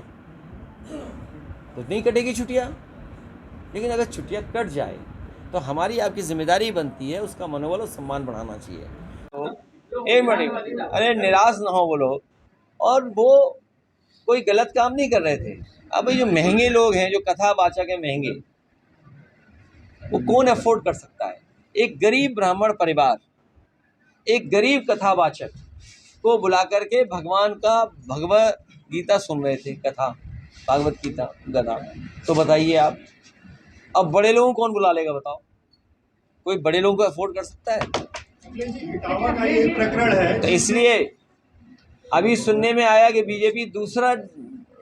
तो नहीं कटेगी चुटिया, लेकिन अगर चुटिया कट जाए तो हमारी आपकी जिम्मेदारी बनती है उसका मनोबल और सम्मान बढ़ाना चाहिए। तो एक मिनट, अरे निराश ना हो वो लोग, और वो कोई गलत काम नहीं कर रहे थे। अब जो महंगे लोग हैं, जो कथावाचक है महंगे, वो कौन अफोर्ड कर सकता है? एक गरीब ब्राह्मण परिवार एक गरीब कथावाचक को बुला करके भगवान का भगवत गीता सुन रहे थे, कथा भागवत गीता गदा। तो बताइए आप, अब बड़े लोगों को कौन बुला लेगा? बताओ, कोई बड़े लोगों को अफोर्ड कर सकता है? इटावा का ये प्रकरण है। तो इसलिए अभी सुनने में आया कि बीजेपी दूसरा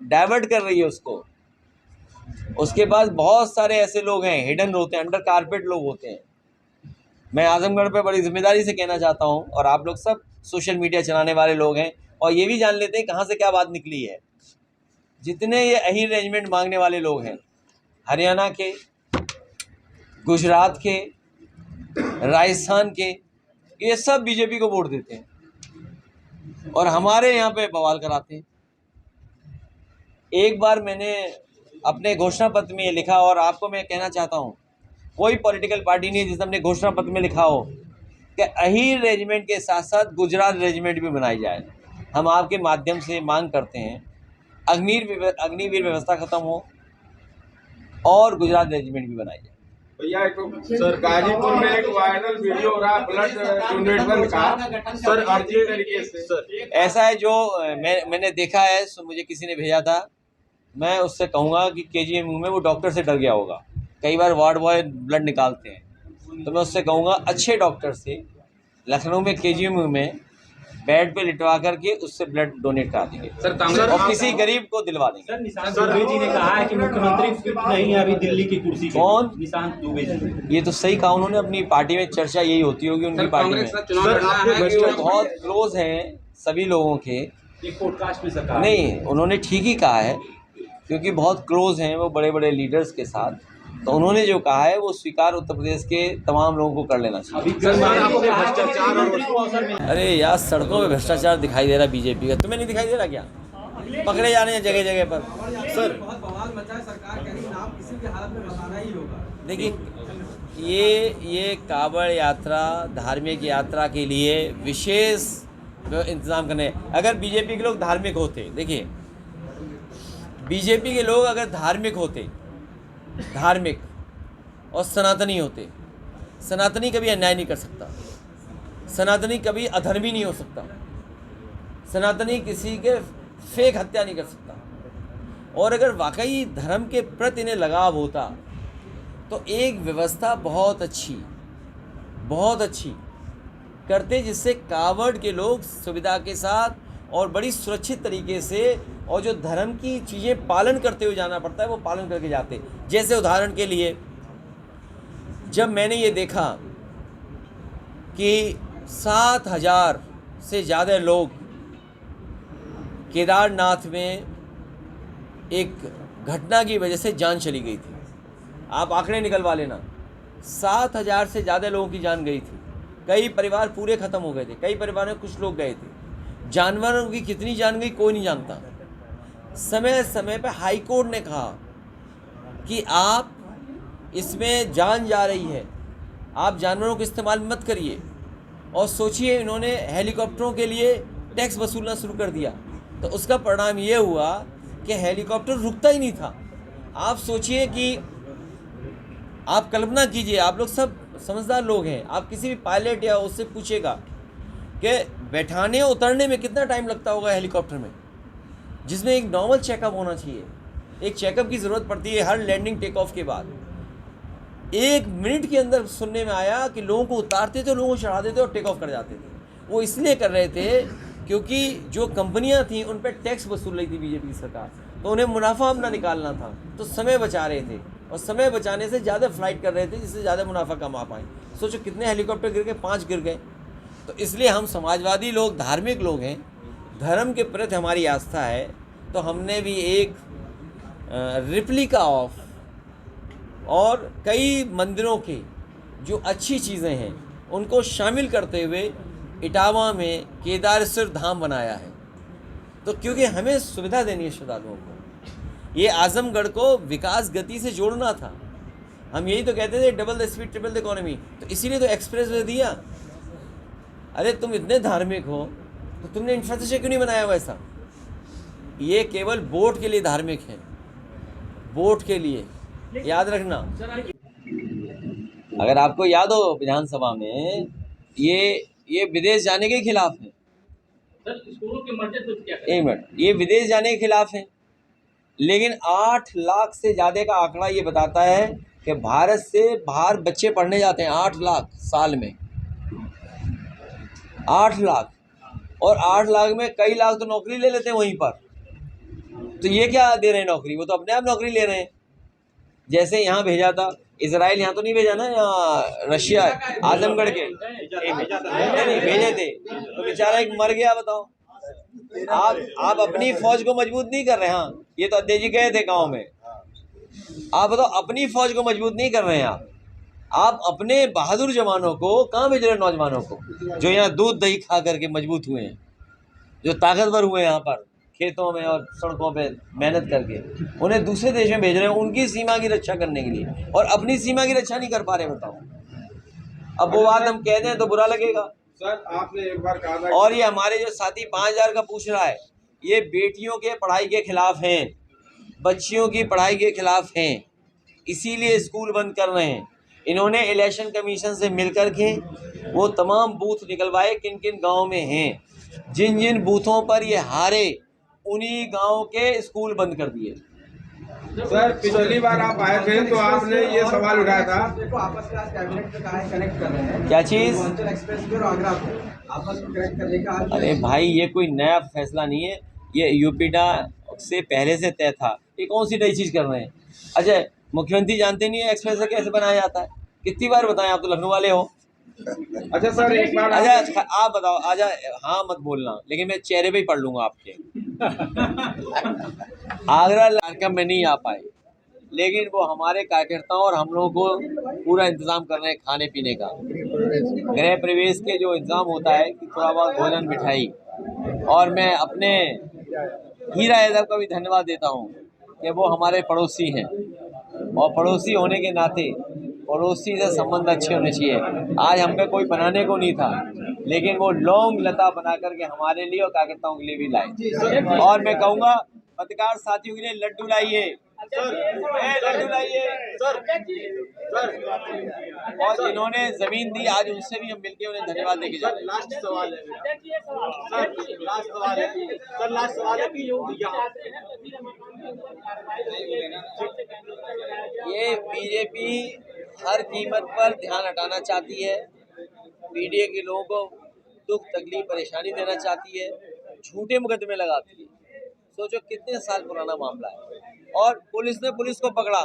डाइवर्ट कर रही है उसको। उसके पास बहुत सारे ऐसे लोग हैं, हिडन होते हैं, अंडर कारपेट लोग होते हैं। मैं आजमगढ़ पे बड़ी जिम्मेदारी से कहना चाहता हूँ, और आप लोग सब सोशल मीडिया चलाने वाले लोग हैं और ये भी जान लेते हैं कहाँ से क्या बात निकली है। जितने ये अहीर रेजिमेंट मांगने वाले लोग हैं, हरियाणा के, गुजरात के, राजस्थान के, ये सब बीजेपी को वोट देते हैं और हमारे यहाँ पे बवाल कराते हैं। एक बार मैंने अपने घोषणा पत्र में ये लिखा, और आपको मैं कहना चाहता हूँ, कोई पॉलिटिकल पार्टी नहीं है जिसने अपने घोषणा पत्र में लिखा हो कि अहीर रेजिमेंट के साथ साथ गुजरात रेजिमेंट भी बनाई जाए। हम आपके माध्यम से मांग करते हैं अग्निवीर व्यवस्था खत्म हो और गुजरात रेजिमेंट भी बनाई जाए। भैया, सर गाजीपुर में एक वायरल वीडियो हो रहा है ब्लड डोनेशन का, सर अर्जी तरीके से। सर ऐसा है, जो मैंने देखा है, मुझे किसी ने भेजा था। मैं उससे कहूँगा कि KGMU में वो डॉक्टर से डर गया होगा। कई बार वार्ड बॉय ब्लड निकालते हैं, तो मैं उससे कहूँगा अच्छे डॉक्टर से लखनऊ में KGMU में बेड पे लिटवा करके उससे ब्लड डोनेट करा देंगे सर, और किसी गरीब को दिलवा देंगे। सर, निशांत दुबे जी ने कहा है कि मुख्यमंत्री फिट नहीं है अभी दिल्ली की कुर्सी के। कौन? निशांत दुबे जी। ये तो सही कहा उन्होंने, अपनी पार्टी में चर्चा यही होती होगी उनकी पार्टी में। चुनाव बहुत क्लोज हैं सभी लोगों के। एक पॉडकास्ट में सरकार नहीं, उन्होंने ठीक ही कहा है, क्योंकि बहुत क्लोज हैं वो बड़े बड़े लीडर्स के साथ। तो उन्होंने जो कहा है वो स्वीकार उत्तर प्रदेश के तमाम लोगों को कर लेना चाहिए। अरे यार, सड़कों में भ्रष्टाचार दिखाई दे रहा बीजेपी का, तुम्हें नहीं दिखाई दे रहा क्या? पकड़े जा रहे हैं जगह जगह पर। सर देखिए, ये कांवड़ यात्रा, धार्मिक यात्रा के लिए विशेष इंतजाम करने। अगर बीजेपी के लोग धार्मिक होते, देखिए बीजेपी के लोग अगर धार्मिक होते, धार्मिक और सनातनी होते, सनातनी कभी अन्याय नहीं कर सकता, सनातनी कभी अधर्मी नहीं हो सकता, सनातनी किसी के फेक हत्या नहीं कर सकता। और अगर वाकई धर्म के प्रति इन्हें लगाव होता तो एक व्यवस्था बहुत अच्छी करते, जिससे कांवड़ के लोग सुविधा के साथ और बड़ी सुरक्षित तरीके से, और जो धर्म की चीज़ें पालन करते हुए जाना पड़ता है वो पालन करके जाते। जैसे उदाहरण के लिए, जब मैंने ये देखा कि 7,000 से ज़्यादा लोग केदारनाथ में एक घटना की वजह से जान चली गई थी। आप आंकड़े निकलवा लेना, 7,000 से ज़्यादा लोगों की जान गई थी। कई परिवार पूरे ख़त्म हो गए थे, कई परिवार में कुछ लोग गए थे। जानवरों की कितनी जान गई कोई नहीं जानता। समय समय पर हाई कोर्ट ने कहा कि आप इसमें जान जा रही है, आप जानवरों का इस्तेमाल मत करिए। और सोचिए, इन्होंने हेलीकॉप्टरों के लिए टैक्स वसूलना शुरू कर दिया, तो उसका परिणाम ये हुआ कि हेलीकॉप्टर रुकता ही नहीं था। आप सोचिए कि आप कल्पना कीजिए, आप लोग सब समझदार लोग हैं, आप किसी भी पायलट या उससे पूछेगा कि बैठाने उतरने में कितना टाइम लगता होगा हेलीकॉप्टर में, जिसमें एक नॉर्मल चेकअप होना चाहिए। एक चेकअप की ज़रूरत पड़ती है हर लैंडिंग टेक ऑफ के बाद। 1 मिनट के अंदर सुनने में आया कि लोगों को उतारते थे, लोगों को चढ़ा देते और टेक ऑफ कर जाते थे। वो इसलिए कर रहे थे क्योंकि जो कंपनियां थीं उन पर टैक्स वसूल रही थी बीजेपी की सरकार, तो उन्हें मुनाफा अपना निकालना था, तो समय बचा रहे थे और समय बचाने से ज़्यादा फ्लाइट कर रहे थे जिससे ज़्यादा मुनाफा कमा पाएँ। सोचो कितने हेलीकॉप्टर गिर गए, 5 गिर गए। तो इसलिए हम समाजवादी लोग, धार्मिक लोग हैं, धर्म के प्रति हमारी आस्था है, तो हमने भी एक रिप्लिका ऑफ और कई मंदिरों के जो अच्छी चीज़ें हैं उनको शामिल करते हुए इटावा में केदारेश्वर धाम बनाया है। तो क्योंकि हमें सुविधा देनी है श्रद्धालुओं को, ये आजमगढ़ को विकास गति से जोड़ना था। हम यही तो कहते थे double the speed triple the economy, तो इसीलिए तो एक्सप्रेस वे दिया। अरे तुम इतने धार्मिक हो तो तुमने इंफ्रास्ट्रक्चर क्यों नहीं बनाया वैसा? ये केवल वोट के लिए धार्मिक है, वोट के लिए, याद रखना। अगर आपको याद हो विधानसभा में ये विदेश जाने के खिलाफ है। एक मिनट, ये विदेश जाने के खिलाफ है, लेकिन 8 लाख से ज़्यादा का आंकड़ा ये बताता है कि भारत से बाहर बच्चे पढ़ने जाते हैं। 8 लाख साल में, 8 लाख, और 8 लाख में कई लाख तो नौकरी ले लेते हैं वहीं पर। तो ये क्या दे रहे हैं नौकरी? वो तो अपने आप नौकरी ले रहे हैं। जैसे यहाँ भेजा था इजराइल, यहाँ तो नहीं भेजा ना, यहाँ रशिया आजमगढ़ के नहीं भेजे थे, तो बेचारा एक मर गया। बताओ, आप अपनी फौज को मजबूत नहीं कर रहे। हाँ, ये तो अध्यक्ष जी गए थे गांव में। आप बताओ, अपनी फौज को मजबूत नहीं कर रहे हैं आप अपने बहादुर जवानों को कहाँ भेज रहे हैं? नौजवानों को जो यहाँ दूध दही खा करके मजबूत हुए हैं, जो ताकतवर हुए हैं यहाँ पर खेतों में और सड़कों पे मेहनत करके, उन्हें दूसरे देश में भेज रहे हैं उनकी सीमा की रक्षा करने के लिए, और अपनी सीमा की रक्षा नहीं कर पा रहे। बताओ, अब वो बात हम कह दें तो बुरा लगेगा। सर, आपने एक बार कहा था, और ये हमारे जो साथी 5,000 का पूछ रहा है, ये बेटियों के पढ़ाई के खिलाफ हैं, बच्चियों की पढ़ाई के खिलाफ हैं, इसीलिए स्कूल बंद कर रहे हैं। इन्होंने इलेक्शन कमीशन से मिल कर के वो तमाम बूथ निकलवाए किन किन गाँव में हैं, जिन जिन बूथों पर ये हारे उन्हीं गाँव के स्कूल बंद कर दिए। सर, पिछली बार आप आए थे तो आपने ये सवाल उठाया था, देखो आपस में आज कैबिनेट में कहा है कनेक्ट कर रहे हैं, क्या चीज़? पूर्वांचल एक्सप्रेस वे और आगरा को आपस में कनेक्ट करने का। अरे भाई, ये कोई नया फैसला नहीं है, ये यूपीडा से पहले से तय था। ये कौन सी नई चीज़ कर रहे हैं? अच्छा, मुख्यमंत्री जानते नहीं है एक्सप्रेस कैसे बनाया जाता है? कितनी बार बताएं, आप तो लखनऊ वाले हो। अच्छा सर, एक बार अच्छा आप बताओ, आजा, हाँ मत बोलना, लेकिन मैं चेहरे पे ही पढ़ लूँगा आपके। आगरा कार्यक्रम में नहीं आ पाए, लेकिन वो हमारे कार्यकर्ताओं और हम लोगों को पूरा इंतज़ाम कर रहे हैं खाने पीने का। गृह प्रवेश के जो इंतज़ाम होता है कि थोड़ा बहुत भोजन मिठाई, और मैं अपने हीरा यादव का भी धन्यवाद देता हूँ कि वो हमारे पड़ोसी हैं, और पड़ोसी होने के नाते पड़ोसी से संबंध अच्छे होने चाहिए। आज हम पे कोई बनाने को नहीं था, लेकिन वो लौंग लता बना करके हमारे लिए और कार्यकर्ताओं के लिए भी लाए। और मैं कहूँगा पत्रकार साथियों के लिए लड्डू लाइए, लड्डू लाइए सर। और जिन्होंने जमीन दी आज उनसे भी हम मिलके उन्हें धन्यवाद देके जा रहे हैं। लास्ट सवाल है सर, लास्ट सवाल है कि ये बीजेपी हर कीमत पर ध्यान हटाना चाहती है, पीडीए के लोगों को दुख तकलीफ परेशानी देना चाहती है, झूठे मुकदमे लगाती है। सोचो कितने साल पुराना मामला है, और पुलिस ने पुलिस को पकड़ा,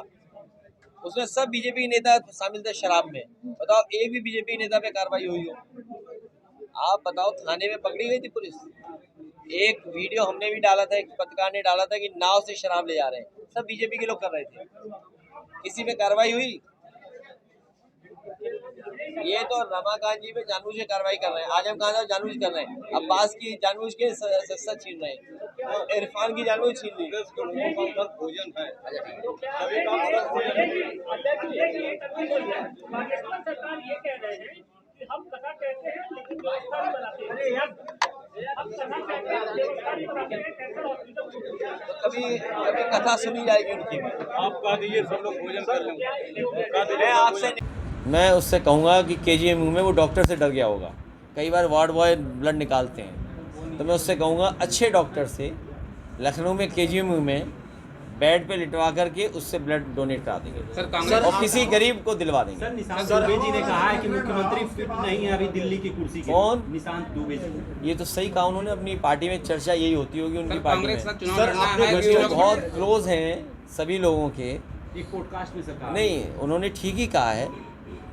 उसमें सब बीजेपी नेता शामिल थे शराब में। बताओ, एक भी बीजेपी नेता पे कार्रवाई हुई हो? आप बताओ, थाने में पकड़ी गई थी पुलिस? एक वीडियो हमने भी डाला था, एक पत्रकार ने डाला था कि नाव से शराब ले जा रहे हैं, सब बीजेपी के लोग कर रहे थे। किसी पे कार्रवाई हुई? ये तो रमाकांत जी पे जानबूझ के कार्रवाई कर रहे हैं, आजम खान साहब जानबूझ कर रहे हैं, अब्बास की जानबूझ के सस्ता छीन रहे हैं, इरफान की जानबूझ छीन ली। भोजन है सरकार ये कह रहे हैं कि हम कथा कहते हैं लेकिन व्यवस्था नहीं बनाते हैं। हम कथा कहते हैं व्यवस्था नहीं बनाते हैं, कैंसर हॉस्पिटल तो कभी कथा सुनी जाएगी उनकी। आप कह दीजिए सब लोग भोजन कर लेंगे। मैं उससे कहूँगा कि केजीएमयू में वो डॉक्टर से डर गया होगा। कई बार वार्ड बॉय ब्लड निकालते हैं, तो मैं उससे कहूँगा अच्छे डॉक्टर से लखनऊ में केजीएमयू में बेड पे लिटवा करके उससे ब्लड डोनेट करा देंगे सर कांग्रेस और किसी गरीब को दिलवा देंगे। सर निशांत दुबे जी ने कहा है कि मुख्यमंत्री फिट नहीं है अभी दिल्ली की कुर्सी के। कौन? निशांत दुबे जी। ये तो सही कहा उन्होंने, अपनी पार्टी में चर्चा यही होती होगी उनकी पार्टी में। सर जो बहुत क्लोज हैं सभी लोगों के, एक पॉडकास्ट में सरकार नहीं उन्होंने ठीक ही कहा है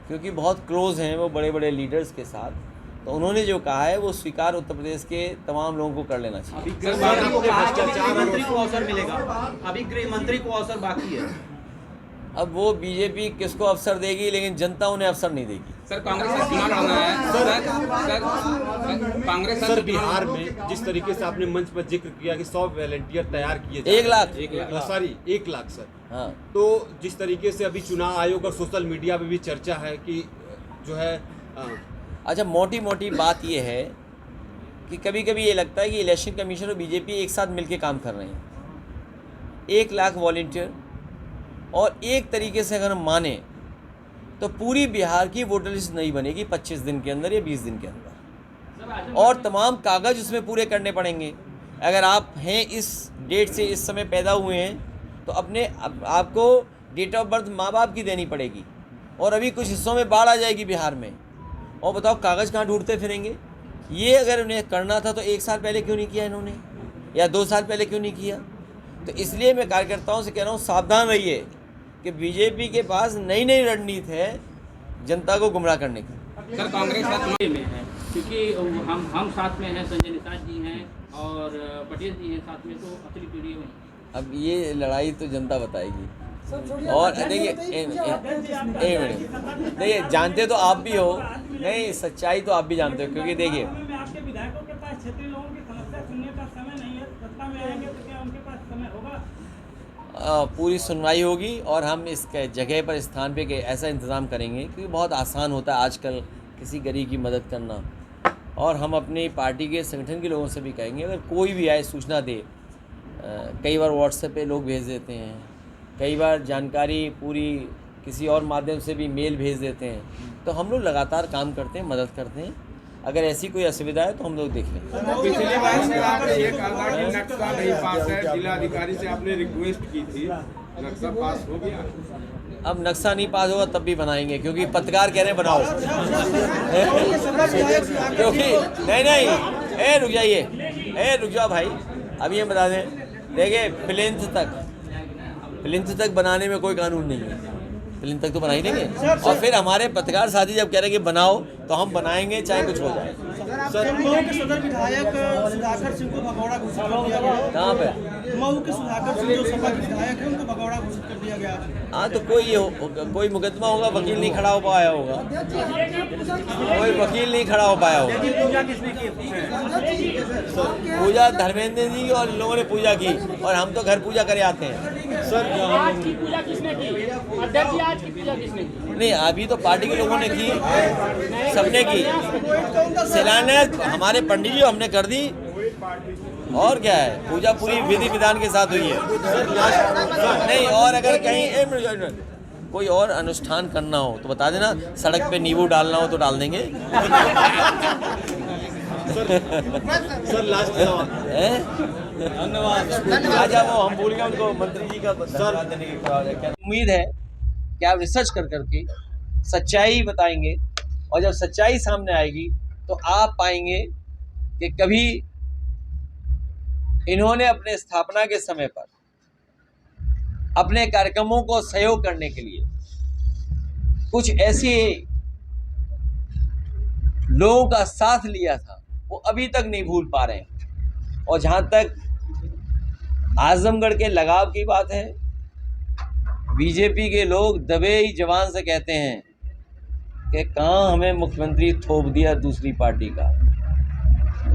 क्योंकि बहुत क्लोज हैं वो बड़े बड़े लीडर्स के साथ, तो उन्होंने जो कहा है वो स्वीकार उत्तर प्रदेश के तमाम लोगों को कर लेना चाहिए। अभी गृह मंत्री को कहा कि गृह मंत्री को अवसर मिलेगा, अभी गृह मंत्री को अवसर बाकी है। अब वो बीजेपी किसको अवसर देगी, लेकिन जनता उन्हें अवसर नहीं देगी। सर कांग्रेस का चुनाव लड़ना है कांग्रेस सर बिहार में जिस तरीके से आपने मंच पर जिक्र किया कि 100 वॉलंटियर तैयार किए 1 लाख सॉरी 1 लाख सर, हाँ। तो जिस तरीके से अभी चुनाव आयोग और सोशल मीडिया पे भी चर्चा है कि जो है अच्छा मोटी मोटी बात ये है कि कभी कभी ये लगता है कि इलेक्शन कमीशन और बीजेपी एक साथ मिलकर काम कर रहे हैं। 1 लाख वॉलंटियर और एक तरीके से अगर हम माने तो पूरी बिहार की वोटर लिस्ट नहीं बनेगी 25 दिन के अंदर या 20 दिन के अंदर, और तमाम कागज़ उसमें पूरे करने पड़ेंगे। अगर आप हैं इस डेट से इस समय पैदा हुए हैं तो अपने आपको डेट ऑफ बर्थ माँ बाप की देनी पड़ेगी, और अभी कुछ हिस्सों में बाढ़ आ जाएगी बिहार में, और बताओ कागज़ कहाँ ढूंढते फिरेंगे। ये अगर उन्हें करना था तो 1 साल पहले क्यों नहीं किया इन्होंने, या 2 साल पहले क्यों नहीं किया। तो इसलिए मैं कार्यकर्ताओं से कह रहा हूँ सावधान रहिए कि बीजेपी के पास नई नई रणनीति है जनता को गुमराह करने की। सर कांग्रेस का चुनाव में है क्योंकि हम साथ में हैं, संजय निषाद जी हैं और पटेल जी हैं साथ में, तो असली पीढ़ी में अब ये लड़ाई तो जनता बताएगी। और देखिए देखिए जानते तो आप भी हो, नहीं सच्चाई तो आप भी जानते हो, क्योंकि देखिए आपके विधायकों के पास क्षेत्रीय लोगों की समस्या सुनने का समय नहीं है, सत्ता में आएंगे तो क्या उनके पास समय होगा? पूरी सुनवाई होगी और हम इस जगह पर स्थान पे ऐसा इंतज़ाम करेंगे, क्योंकि बहुत आसान होता है आजकल किसी गरीब की मदद करना। और हम अपनी पार्टी के संगठन के लोगों से भी कहेंगे अगर कोई भी आए सूचना दे। कई बार व्हाट्सएप पे लोग भेज देते हैं, कई बार जानकारी पूरी किसी और माध्यम से भी मेल भेज देते हैं, तो हम लोग लगातार काम करते हैं, मदद करते हैं। अगर ऐसी कोई असुविधा है तो हम लोग देख लेंगे। पिछली बार से आपने ये कहा कि नक्शा नहीं पास है, जिलाधिकारी से आपने रिक्वेस्ट की थी, नक्शा पास हो गया। अब नक्शा नहीं पास होगा तब भी बनाएंगे, क्योंकि पत्रकार कह रहे हैं बनाओ। क्योंकि नहीं रुक जाइए, रुक जाओ भाई, अभी हम बता दें। देखिए प्लिंथ तक बनाने में कोई कानून नहीं है, प्लिंथ तक तो बना ही देंगे। और फिर हमारे पत्रकार साथी जब कह रहे हैं कि बनाओ तो हम बनाएंगे चाहे कुछ हो जाए। मऊ के सदर विधायक सुधाकर सिंह को भगौड़ा घोषित कर दिया गया। कहाँ पे? मऊ के सुधाकर सिंह जो सपा के विधायक है उनको भगौड़ा घोषित कर दिया गया। हाँ तो कोई मुकदमा होगा, वकील नहीं खड़ा हो पाया होगा, कोई वकील नहीं खड़ा हो पाया होगा। पूजा किसने की? पूजा धर्मेंद्र जी और इन लोगों ने पूजा की, और हम तो घर पूजा करे आते हैं। आज की पूजा किसने की? अध्यक्ष जी आज की पूजा किसने की? नहीं अभी तो पार्टी के लोगों ने की, सबने की शिलान्यास, हमारे पंडित जी हमने कर दी, और क्या है, पूजा पूरी विधि विधान के साथ हुई है। नहीं और अगर कहीं कोई और अनुष्ठान करना हो तो बता देना, सड़क पे नींबू डालना हो तो डाल देंगे। सर लास्ट सवाल। धन्यवाद। राजा वो हम भूल गए उनको मंत्री जी का धन्यवाद देने की उम्मीद है कि आप रिसर्च कर करके सच्चाई बताएंगे, और जब सच्चाई सामने आएगी तो आप पाएंगे कि कभी इन्होंने अपने स्थापना के समय पर अपने कार्यक्रमों को सहयोग करने के लिए कुछ ऐसे लोगों का साथ लिया था, वो अभी तक नहीं भूल पा रहे हैं। और जहाँ तक आजमगढ़ के लगाव की बात है, बीजेपी के लोग दबे ही जवान से कहते हैं कि कहाँ हमें मुख्यमंत्री थोप दिया दूसरी पार्टी का।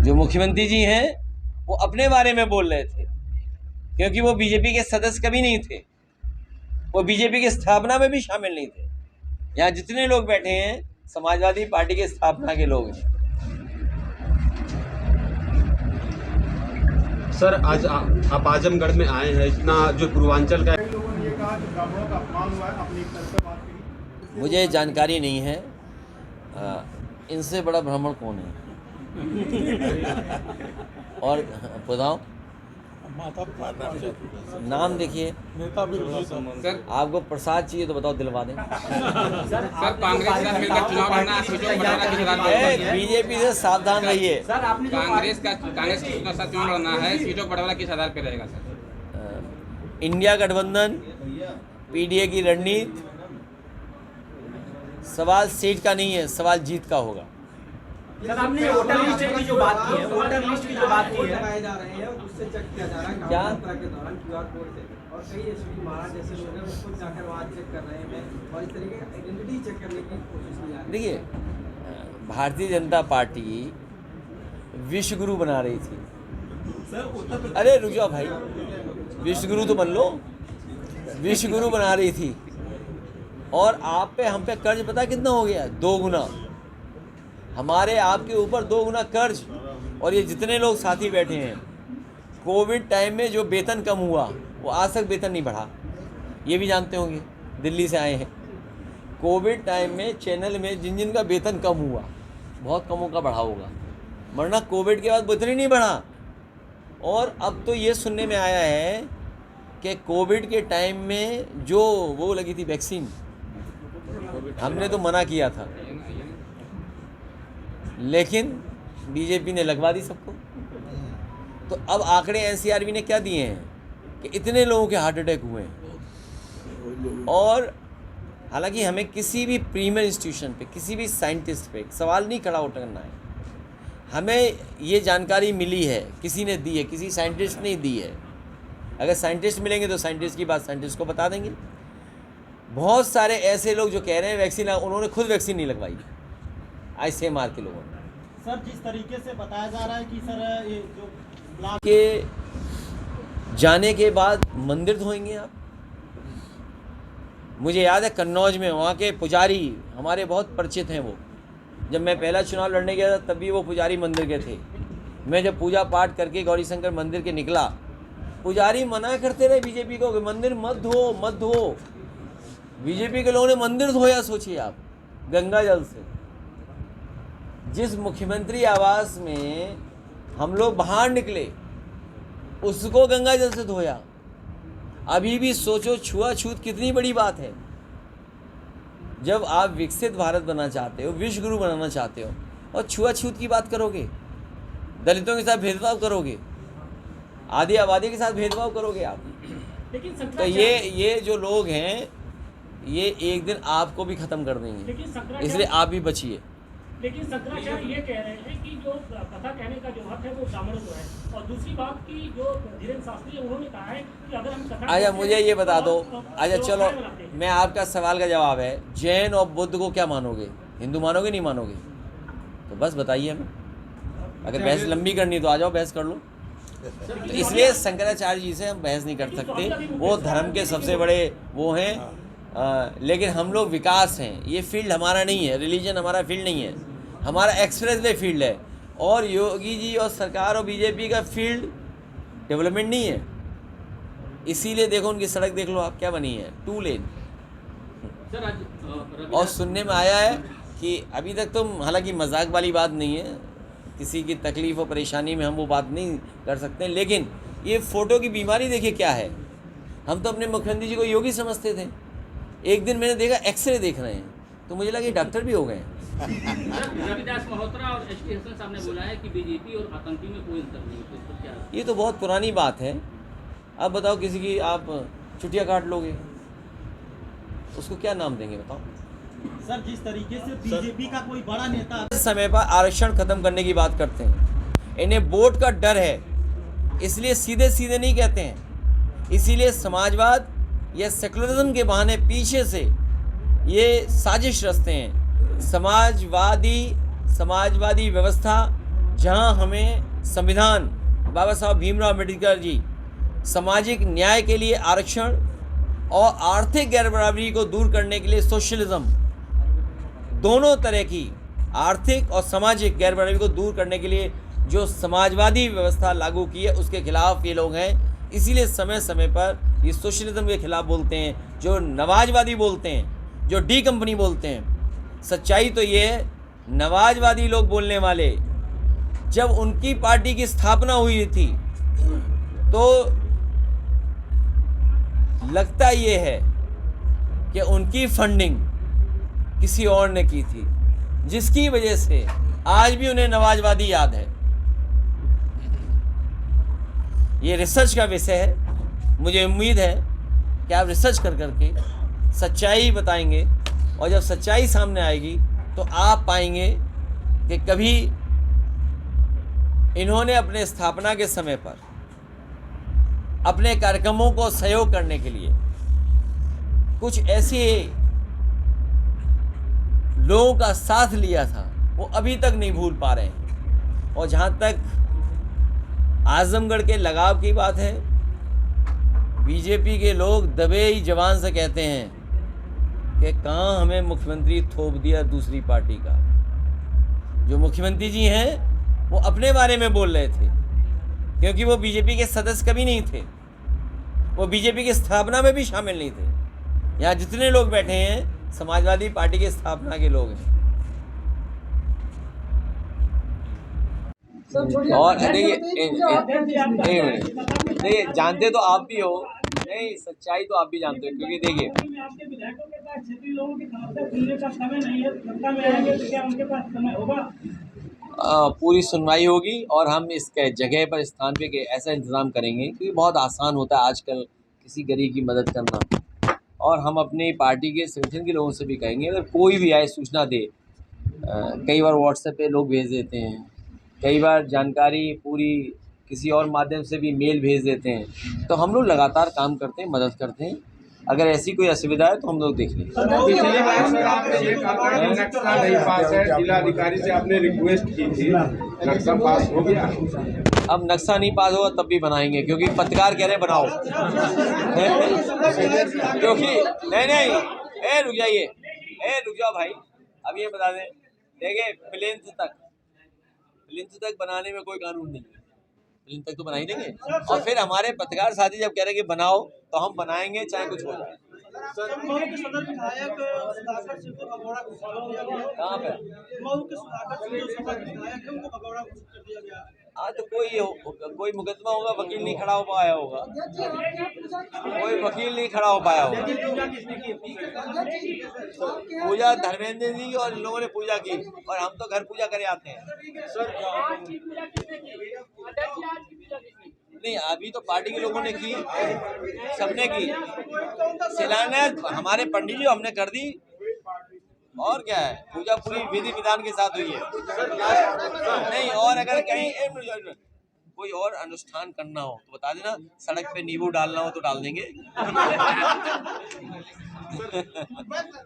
जो मुख्यमंत्री जी हैं वो अपने बारे में बोल रहे थे, क्योंकि वो बीजेपी के सदस्य कभी नहीं थे, वो बीजेपी की स्थापना में भी शामिल नहीं थे। यहाँ जितने लोग बैठे हैं समाजवादी पार्टी के स्थापना के लोग हैं। सर आज आप आजमगढ़ में आए हैं, इतना जो पूर्वांचल का कई लोगों ने ये कहा कि ब्राह्मणों का अपमान हुआ है, अपनी एक तरफ से बात करी। मुझे जानकारी नहीं है इनसे बड़ा ब्राह्मण कौन है। और बताओ नाम देखिए। सर आपको प्रसाद चाहिए तो बताओ, दिलवा दें। सर कांग्रेस के साथ मिलकर चुनाव लड़ना सीटों को बढ़ाना किस आधार पर? बीजेपी से सावधान रहिए। कांग्रेस के साथ चुनाव लड़ना है, सीटों का बंटवारा किस आधार पर रहेगा सर? इंडिया गठबंधन, पीडीए की रणनीति, सवाल सीट का नहीं है, सवाल जीत का होगा। सर आपने वोटर लिस्ट की जो बात की है, वोटर लिस्ट की जो बात की है, लगाए जा रहे हैं, उससे चेक किया जा रहा है क्या? यात्रा के दौरान QR कोड से, और कई एसपी महाराज जैसे लोग हैं उसको जाकर वहाँ चेक कर रहे हैं और इस तरीके का आइडेंटिटी चेक करने की कोशिश की जा रही है। देखिए, भारतीय जनता पार्टी विश्व गुरु बना रही थी। अरे रुक जाओ भाई, विश्व गुरु तो बन लो। विश्व गुरु बना रही थी और आप पे हम पे कर्ज पता कितना हो गया? 2 गुना। हमारे आपके ऊपर 2 गुना कर्ज। और ये जितने लोग साथी बैठे हैं, कोविड टाइम में जो वेतन कम हुआ वो आज तक वेतन नहीं बढ़ा, ये भी जानते होंगे, दिल्ली से आए हैं। कोविड टाइम में चैनल में जिन जिन का वेतन कम हुआ, बहुत कमों का बढ़ा होगा, वरना कोविड के बाद वेतन ही नहीं बढ़ा। और अब तो ये सुनने में आया है कि कोविड के टाइम में जो वो लगी थी वैक्सीन, हमने तो मना किया था, लेकिन बीजेपी ने लगवा दी सबको। तो अब आंकड़े एनसीआरबी ने क्या दिए हैं कि इतने लोगों के हार्ट अटैक हुए हैं। और हालांकि हमें किसी भी प्रीमियर इंस्टीट्यूशन पे, किसी भी साइंटिस्ट पे सवाल नहीं खड़ा करना है। हमें ये जानकारी मिली है, किसी ने दी है, किसी साइंटिस्ट ने दी है। अगर साइंटिस्ट मिलेंगे तो साइंटिस्ट की बात साइंटिस्ट को बता देंगे। बहुत सारे ऐसे लोग जो कह रहे हैं वैक्सीन, उन्होंने खुद वैक्सीन नहीं लगवाई, ICMR के लोगों ने। सर जिस तरीके से बताया जा रहा है कि सर ये जो ब्लॉक के जाने के बाद मंदिर धोएंगे आप। मुझे याद है कन्नौज में वहाँ के पुजारी हमारे बहुत परिचित हैं। वो जब मैं पहला चुनाव लड़ने गया था तब भी वो पुजारी मंदिर के थे। मैं जब पूजा पाठ करके गौरी शंकर मंदिर के निकला, पुजारी मना करते रहे बीजेपी को कि मंदिर मत धो मत धो। बीजेपी के लोगों ने मंदिर धोया, सोचिए आप, गंगा जल से। जिस मुख्यमंत्री आवास में हम लोग बाहर निकले उसको गंगा जल से धोया। अभी भी सोचो छुआछूत कितनी बड़ी बात है। जब आप विकसित भारत बनना चाहते हो, विश्व गुरु बनाना चाहते हो, और छुआछूत की बात करोगे, दलितों के साथ भेदभाव करोगे, आधी आबादी के साथ भेदभाव करोगे आप, तो ये जो लोग हैं ये एक दिन आपको भी ख़त्म कर देंगे। इसलिए आप भी बचिए। लेकिन शंकराचार्य ये कह रहे हैं कि जो कथा कहने का जो हक है वो ब्राह्मणों को है। और दूसरी बात की जो धीरेन्द्र शास्त्री है उन्होंने कहा है कि अगर हम कथा अच्छा मुझे ये बता दो, अच्छा चलो मैं आपका सवाल का जवाब है, जैन और बुद्ध को क्या मानोगे? हिंदू मानोगे नहीं मानोगे? तो बस बताइए हमें। अगर बहस लंबी करनी तो आ जाओ बहस कर लो। तो इसलिए शंकराचार्य जी से हम बहस नहीं कर सकते, वो धर्म के सबसे बड़े वो हैं। लेकिन हम लोग विकास हैं, ये फील्ड हमारा नहीं है, रिलीजन हमारा फील्ड नहीं है, हमारा एक्सप्रेस वे फील्ड है। और योगी जी और सरकार और बीजेपी का फील्ड डेवलपमेंट नहीं है। इसीलिए देखो उनकी सड़क देख लो आप क्या बनी है, 2 लेन। और सुनने में आया है कि अभी तक तो, हालांकि मजाक वाली बात नहीं है, किसी की तकलीफ़ और परेशानी में हम वो बात नहीं कर सकते, लेकिन ये फ़ोटो की बीमारी देखिए क्या है। हम तो अपने मुख्यमंत्री जी को योगी समझते थे, एक दिन मैंने देखा एक्सरे देख रहे हैं तो मुझे लगा ये डॉक्टर भी हो गए हैं। रविदास मल्होत्रा और एचटी हसन साहब ने बोला है कि बीजेपी और आतंकी में कोई अंतर नहीं है, तो क्या? ये तो बहुत पुरानी बात है। अब बताओ किसी की आप चुटिया काट लोगे, उसको क्या नाम देंगे बताओ? सर जिस तरीके से बीजेपी का कोई बड़ा नेता इस समय पर आरक्षण खत्म करने की बात करते हैं, इन्हें वोट का डर है इसलिए सीधे सीधे नहीं कहते हैं। इसीलिए समाजवाद या सेकुलरिज्म के बहाने पीछे से ये साजिश रचते हैं। समाजवादी व्यवस्था जहां हमें संविधान बाबा साहब भीमराव अम्बेडकर जी सामाजिक न्याय के लिए आरक्षण और आर्थिक गैरबराबरी को दूर करने के लिए सोशलिज्म, दोनों तरह की आर्थिक और सामाजिक गैरबराबरी को दूर करने के लिए जो समाजवादी व्यवस्था लागू की है उसके खिलाफ ये लोग हैं। इसीलिए समय समय पर ये सोशलिज्म के खिलाफ बोलते हैं, जो नवाजवादी बोलते हैं, जो डी कंपनी बोलते हैं। सच्चाई तो ये है, नवाजवादी लोग बोलने वाले जब उनकी पार्टी की स्थापना हुई थी तो लगता ये है कि उनकी फंडिंग किसी और ने की थी, जिसकी वजह से आज भी उन्हें नवाजवादी याद है। ये रिसर्च का विषय है। मुझे उम्मीद है कि आप रिसर्च कर करके सच्चाई बताएंगे, और जब सच्चाई सामने आएगी तो आप पाएंगे कि कभी इन्होंने अपने स्थापना के समय पर अपने कार्यक्रमों को सहयोग करने के लिए कुछ ऐसे लोगों का साथ लिया था, वो अभी तक नहीं भूल पा रहे हैं। और जहाँ तक आजमगढ़ के लगाव की बात है, बीजेपी के लोग दबे ही जवान से कहते हैं कि कहाँ हमें मुख्यमंत्री थोप दिया दूसरी पार्टी का। जो मुख्यमंत्री जी हैं वो अपने बारे में बोल रहे थे, क्योंकि वो बीजेपी के सदस्य कभी नहीं थे, वो बीजेपी की स्थापना में भी शामिल नहीं थे। यहाँ जितने लोग बैठे हैं समाजवादी पार्टी की स्थापना के लोग हैं। और देखिए जानते तो आप भी हो, नहीं सच्चाई तो आप भी जानते हो, क्योंकि देखिए आपके विधायकों के पास क्षेत्रीय लोगों की समस्या सुनने का समय नहीं है। सत्ता में आएंगे तो क्या उनके पास समय होगा? पूरी सुनवाई होगी और हम इस जगह पर स्थान पे ऐसा इंतज़ाम करेंगे, क्योंकि बहुत आसान होता है आजकल किसी गरीब की मदद करना। और हम अपनी पार्टी के संगठन के लोगों से भी कहेंगे, अगर कोई भी आए सूचना दे। कई बार व्हाट्सएप पे लोग भेज देते हैं, कई बार जानकारी पूरी किसी और माध्यम से भी मेल भेज देते हैं, तो हम लोग लगातार काम करते हैं, मदद करते हैं। अगर ऐसी कोई असुविधा है तो हम लोग देख लेंगे। नक्शा नहीं पास है, जिलाधिकारी से आपने रिक्वेस्ट की थी, नक्शा पास हो गया। अब नक्शा नहीं पास होगा तब भी बनाएंगे, क्योंकि पत्रकार कह रहे हैं बनाओ। क्योंकि नहीं रुक जाओ भाई, अब ये बता दें, देखिए प्लिंथ तक बनाने में कोई कानून नहीं है, प्लिंथ तक तो बना ही देंगे। और फिर हमारे पत्रकार साथी जब कह रहे हैं कि बनाओ तो हम बनाएंगे, चाहे कुछ हो जाए। कहाँ पे? हाँ तो कोई मुकदमा होगा, वकील नहीं खड़ा हो पाया होगा, कोई वकील नहीं खड़ा हो पाया होगा। पूजा धर्मेंद्र जी और इन लोगों ने पूजा की, और हम तो घर पूजा करे आते हैं। नहीं, अभी तो पार्टी के लोगों ने की, सबने की शिलान्यास, हमारे पंडित जी हमने कर दी, और क्या है, पूजा पूरी विधि विधान के साथ हुई है। नहीं, और अगर कहीं कोई और अनुष्ठान करना हो तो बता देना, सड़क पे नींबू डालना हो तो डाल देंगे।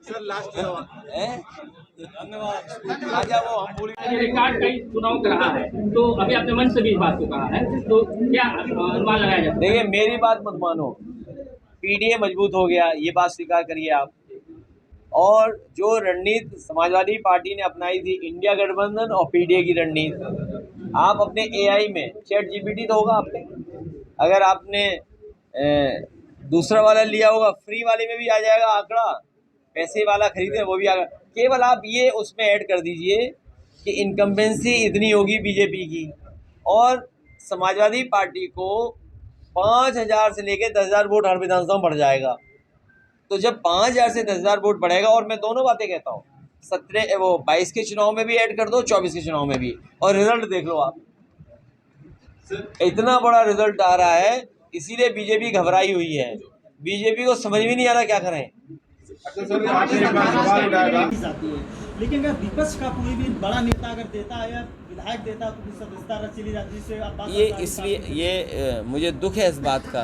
सर लास्ट धन्यवाद। आजा वो हम पूरी रिकॉर्ड कई चुनाव कर रहा है, तो अभी आपने मन से भी इस बात को कहा है, तो क्या अनुमान लगाया जाए? देखिए मेरी बात मत मानो, पीडीए मजबूत हो गया, ये बात स्वीकार करिए आप। और जो रणनीति समाजवादी पार्टी ने अपनाई थी, इंडिया गठबंधन और पीडीए की रणनीति, आप अपने एआई में ChatGPT तो होगा आपके, अगर आपने दूसरा वाला लिया होगा, फ्री वाले में भी आ जाएगा आंकड़ा, पैसे वाला खरीदे वो भी आएगा। केवल आप ये उसमें ऐड कर दीजिए कि इनकम्बेंसी इतनी होगी बीजेपी की, और समाजवादी पार्टी को 5,000 से लेकर 10,000 वोट हर विधानसभा में बढ़ जाएगा। तो जब 5,000 से 10,000 वोट बढ़ेगा, और मैं दोनों बातें कहता हूँ, 22 के चुनाव में भी ऐड कर दो, 24 के चुनाव में भी, और रिजल्ट देख लो आप, इतना बड़ा रिजल्ट आ रहा है। इसीलिए बीजेपी घबराई हुई है, बीजेपी को समझ भी नहीं आ रहा क्या करें। लेकिन अगर विपक्ष का कोई भी बड़ा नेता अगर देता है या विधायक देता तो सदस्यता रद्द चली जाती, जिससे अब्बास ये अंसारी इसलिए साहब- ये मुझे दुख है इस बात का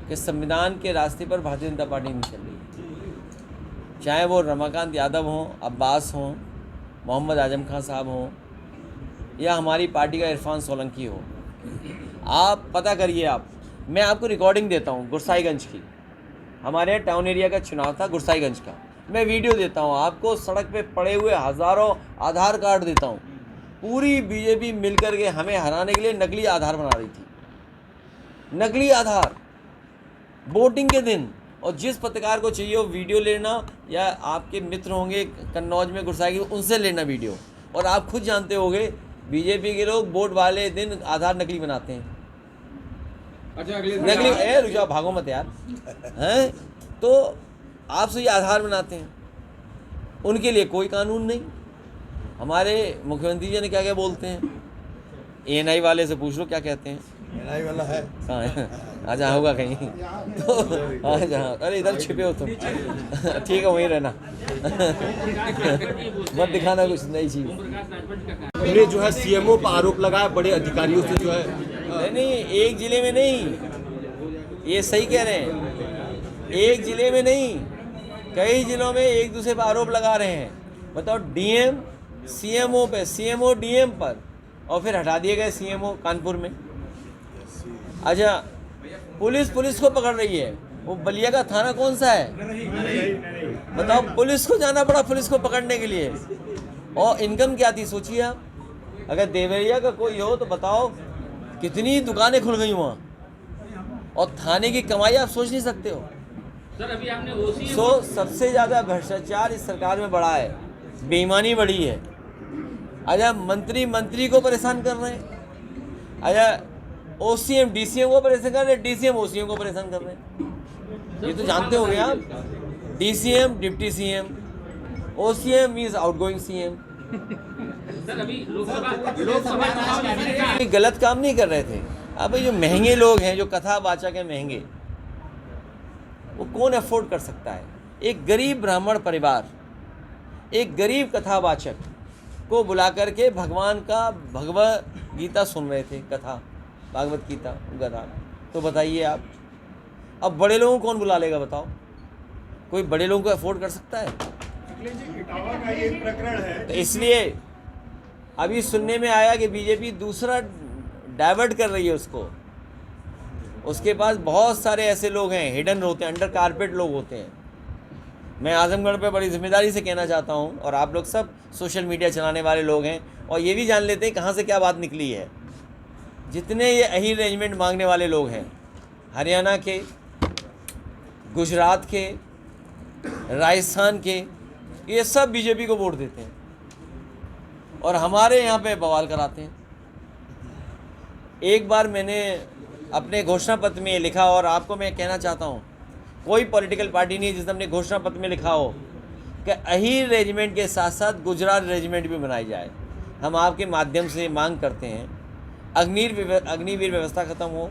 कि संविधान के रास्ते पर भारतीय जनता पार्टी नहीं चल रही है। चाहे वो रमाकांत यादव हों, अब्बास हों, मोहम्मद आजम खान साहब हों, या हमारी पार्टी का इरफान सोलंकी हो। आप पता करिए, मैं आपको रिकॉर्डिंग देता हूँ गुरसाईगंज की। हमारे यहाँ टाउन एरिया का चुनाव था गुरसाईगंज का, मैं वीडियो देता हूँ आपको। सड़क पे पड़े हुए हज़ारों आधार कार्ड देता हूँ। पूरी बीजेपी मिलकर के हमें हराने के लिए नकली आधार बना रही थी, नकली आधार वोटिंग के दिन। और जिस पत्रकार को चाहिए वो वीडियो लेना, या आपके मित्र होंगे कन्नौज में गुरसाई, उनसे लेना वीडियो। और आप खुद जानते होंगे बीजेपी के लोग वोट वाले दिन आधार नकली बनाते हैं। अच्छा, अगले नकली रुक जाओ, भागो मत यार, हैं? तो आपसे ये आधार बनाते हैं, उनके लिए कोई कानून नहीं। हमारे मुख्यमंत्री जी ने क्या क्या बोलते हैं, ANI वाले से पूछ लो क्या कहते हैं। ANI वाला है कहाँ है? आजा होगा कहीं तो आजा, अरे इधर छिपे हो तुम ठीक है, वहीं रहना मत दिखाना कुछ नई चीज़। ने जो है CMO पर आरोप लगाया, बड़े अधिकारियों से जो है नहीं, एक जिले में नहीं, ये सही कह रहे हैं, एक जिले में नहीं, कई जिलों में एक दूसरे पर आरोप लगा रहे हैं। बताओ, DM CMO पे, CMO DM पर, और फिर हटा दिए गए CMO कानपुर में। अच्छा, पुलिस को पकड़ रही है। वो बलिया का थाना कौन सा है बताओ, पुलिस को जाना पड़ा पुलिस को पकड़ने के लिए। और इनकम क्या थी सोचिए आप, अगर देवरिया का कोई हो तो बताओ कितनी दुकानें खुल गई वहाँ, और थाने की कमाई आप सोच नहीं सकते हो। सर अभी आपने OC सबसे ज़्यादा भ्रष्टाचार इस सरकार में बढ़ा है, बेईमानी बढ़ी है। अच्छा, मंत्री को परेशान कर रहे हैं। अच्छा, OCM DCM को परेशान कर रहे हैं, DCM OCM को परेशान कर रहे हैं। ये तो जानते होंगे आप, DCM deputy CM, OCM means outgoing CM। Sir अभी लोकसभा चुनाव ये गलत काम नहीं कर रहे थे। अब ये जो महंगे लोग हैं, जो कथावाचक हैं महंगे, वो कौन अफोर्ड कर सकता है? एक गरीब ब्राह्मण परिवार एक गरीब कथावाचक को बुला करके भगवान का भगवत गीता सुन रहे थे, कथा भागवत गीता गधा। तो बताइए आप, अब बड़े लोगों को कौन बुला लेगा बताओ? कोई बड़े लोगों को अफोर्ड कर सकता है? इटावा का ये प्रकरण है। तो इसलिए अभी सुनने में आया कि बीजेपी दूसरा डाइवर्ट कर रही है उसको। उसके पास बहुत सारे ऐसे लोग हैं, हिडन होते हैं, अंडर कारपेट लोग होते हैं। मैं आजमगढ़ पे बड़ी जिम्मेदारी से कहना चाहता हूँ, और आप लोग सब सोशल मीडिया चलाने वाले लोग हैं और ये भी जान लेते हैं कहाँ से क्या बात निकली है। जितने ये अहीर अरेंजमेंट मांगने वाले लोग हैं, हरियाणा के, गुजरात के, राजस्थान के, ये सब बीजेपी को वोट देते हैं और हमारे यहाँ पे बवाल कराते हैं। एक बार मैंने अपने घोषणा पत्र में लिखा, और आपको मैं कहना चाहता हूँ, कोई पॉलिटिकल पार्टी नहीं जिसने अपने घोषणा पत्र में लिखा हो कि अहीर रेजिमेंट के साथ साथ गुजरात रेजिमेंट भी बनाई जाए। हम आपके माध्यम से मांग करते हैं अग्निवीर व्यवस्था खत्म हो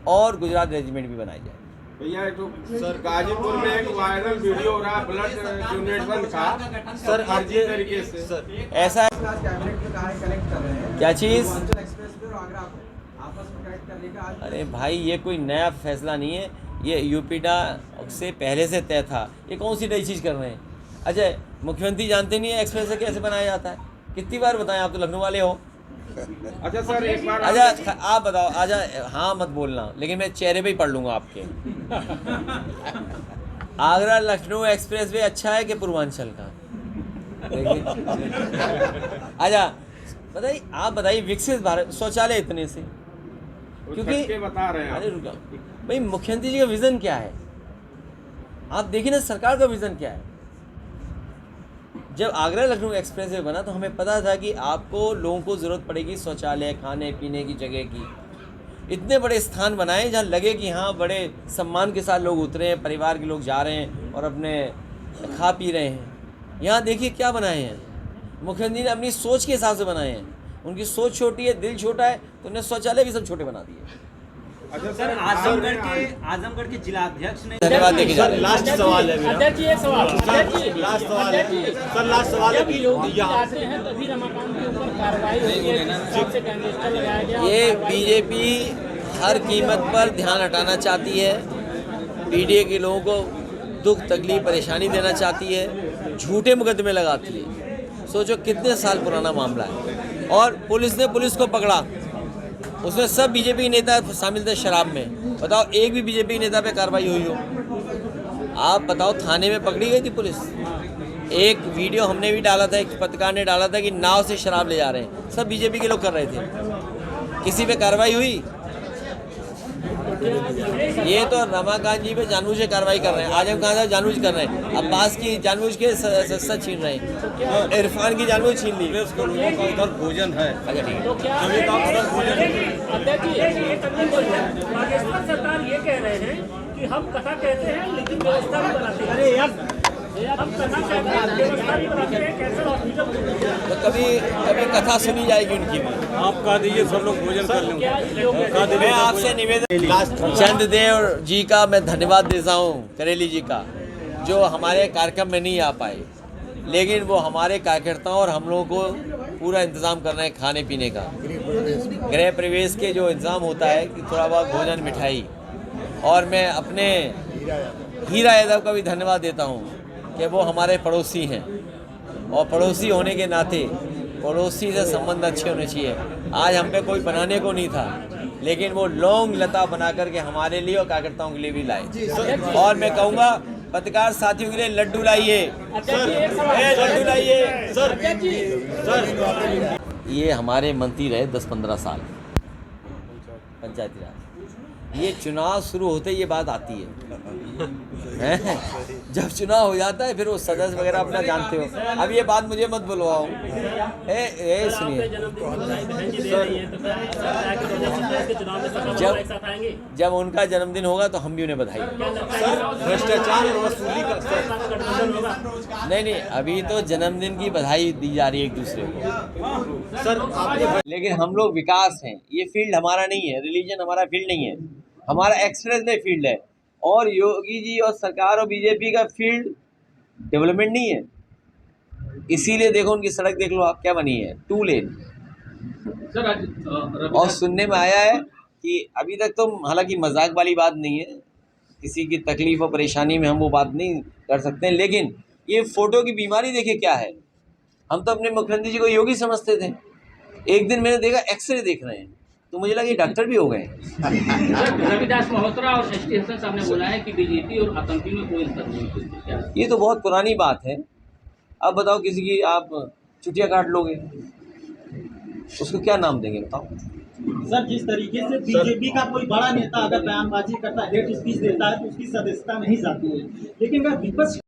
और गुजरात रेजिमेंट भी बनाई जाए। भैया तो सर गाजीपुर में एक वायरल वीडियो हो रहा है ब्लड डोनेशन का, सर फर्जी तरीके से सर ऐसा कैबिनेट में कहा है कनेक्ट कर रहे हैं क्या चीज़? एक्सप्रेस वे और आगरा आपस में कनेक्ट करने का। अरे भाई, ये कोई नया फैसला नहीं है, ये यूपीडा से पहले से तय था। ये कौन सी नई चीज़ कर रहे हैं? अच्छा, मुख्यमंत्री जानते नहीं है एक्सप्रेस कैसे बनाया जाता है? कितनी बार बताएं, आप तो लखनऊ वाले हो। अच्छा सर एक बार अच्छा आप बताओ, आजा हाँ मत बोलना, लेकिन मैं चेहरे पे ही पढ़ लूँगा आपके। आगरा लखनऊ एक्सप्रेस वे अच्छा है कि पूर्वांचल का? देखिए, अच्छा बताइए, आप बताइए, विकसित भारत शौचालय इतने से क्योंकि बता रहे हैं। अरे रुका भाई, मुख्यमंत्री जी का विज़न क्या है? आप देखिए ना, सरकार का विज़न क्या है। जब आगरा लखनऊ एक्सप्रेस वे बना तो हमें पता था कि आपको लोगों को ज़रूरत पड़ेगी शौचालय, खाने पीने की जगह की। इतने बड़े स्थान बनाए जहाँ लगे कि हाँ बड़े सम्मान के साथ लोग उतरे हैं, परिवार के लोग जा रहे हैं और अपने खा पी रहे हैं। यहाँ देखिए क्या बनाए हैं, मुख्यमंत्री ने अपनी सोच के हिसाब से बनाए हैं। उनकी सोच छोटी है, दिल छोटा है, तो उन्हें शौचालय भी सब छोटे बना दिए। सर आजमगढ़ के जिलाध्यक्ष ने धन्यवाद देके जा रहे हैं। लास्ट सवाल है मेरा। अध्यक्ष जी, एक सवाल लास्ट सवाल है सर, लास्ट सवाल है जब योगी जी आते हैं तभी रमाकांत के ऊपर कार्रवाई होती है, जिस हिसाब से कैंडिडेट लगाया गया। ये बीजेपी हर कीमत पर ध्यान हटाना चाहती है, पीडीए के लोगों को दुख तकलीफ परेशानी देना चाहती है, झूठे मुकदमे लगाती है। सोचो कितने साल पुराना मामला है, और पुलिस ने पुलिस को पकड़ा, उसमें सब बीजेपी के नेता शामिल थे शराब में। बताओ एक भी बीजेपी के नेता पे कार्रवाई हुई हो? आप बताओ, थाने में पकड़ी गई थी पुलिस। एक वीडियो हमने भी डाला था, एक पत्रकार ने डाला था कि नाव से शराब ले जा रहे हैं, सब बीजेपी के लोग कर रहे थे, किसी पे कार्रवाई हुई? ये तो रमाकांत जी पे जानबूझ के कार्रवाई कर रहे हैं, आजम खान साहब जानबूझ कर रहे हैं, अब्बास की जानबूझ के सस्ता छीन रहे हैं, इरफान की जानबूझ छीन ली। उसको लोगों का उधर भोजन है। अच्छा ठीक है। तो क्या अध्यक्ष जी, पाकिस्तान सरकार ये कह रहे हैं कि हम कथा कहते हैं लेकिन व्यवस्था भी बनाते हैं। अरे यार, हम कथा कहते हैं व्यवस्था भी बनाते हैं, कैंसर हॉस्पिटल। तो कभी कथा सुनी जाएगी उनकी भी। आप कहा दीजिए, सब लोग भोजन कर लेंगे। मैं आपसे निवेदन, चंद्रदेव जी का मैं धन्यवाद देता हूँ, करेली जी का, जो हमारे कार्यक्रम में नहीं आ पाए, लेकिन वो हमारे कार्यकर्ताओं और हम लोगों को पूरा इंतज़ाम कर रहे हैं खाने पीने का। गृह प्रवेश के जो इंतज़ाम होता है कि थोड़ा बहुत भोजन मिठाई, और मैं अपने हीरा यादव का भी धन्यवाद देता हूँ कि वो हमारे पड़ोसी हैं, और पड़ोसी होने के नाते पड़ोसी से संबंध अच्छे होने चाहिए। आज हम पे कोई बनाने को नहीं था, लेकिन वो लौंग लता बना करके हमारे लिए और कार्यकर्ताओं के लिए भी लाए। और मैं कहूँगा पत्रकार साथियों के लिए लड्डू लाइए, लड्डू लाइए सर। ये हमारे मंत्री रहे 10-15 साल पंचायती राज। ये चुनाव शुरू होते ये बात आती है, जब चुनाव हो जाता है फिर वो सदस्य वगैरह अपना जानते हो। अब ये बात मुझे मत बुलवाओ। सुनिए, जब उनका जन्मदिन होगा तो हम भी उन्हें बधाई देंगे। भ्रष्टाचार और वसूली का नहीं, अभी तो जन्मदिन की बधाई दी जा रही है एक दूसरे को सर। लेकिन हम लोग विकास हैं, ये फील्ड हमारा नहीं है, रिलीजन हमारा फील्ड नहीं है, हमारा एक्सप्रेस में फील्ड है। और योगी जी और सरकार और बीजेपी का फील्ड डेवलपमेंट नहीं है, इसीलिए देखो उनकी सड़क देख लो आप क्या बनी है, 2 लेन। और सुनने में आया है कि अभी तक तो, हालांकि मजाक वाली बात नहीं है, किसी की तकलीफ और परेशानी में हम वो बात नहीं कर सकते, लेकिन ये फोटो की बीमारी देखिए क्या है। हम तो अपने मुख्यमंत्री जी को योगी समझते थे, एक दिन मैंने देखा एक्सरे देख रहे हैं, तो मुझे लगा ये डॉक्टर भी हो गए। रविदास मल्होत्रा और एस टी हसन साहब ने बोला है कि बीजेपी और आतंकी में कोई अंतर नहीं। ये तो बहुत पुरानी बात है। अब बताओ, किसी की आप चुटिया काट लोगे, उसको क्या नाम देंगे बताओ? सर, जिस तरीके से बीजेपी का कोई बड़ा नेता अगर बयानबाजी करता है, हेट स्पीच देता है, तो उसकी सदस्यता नहीं जाती है, लेकिन अगर विपक्ष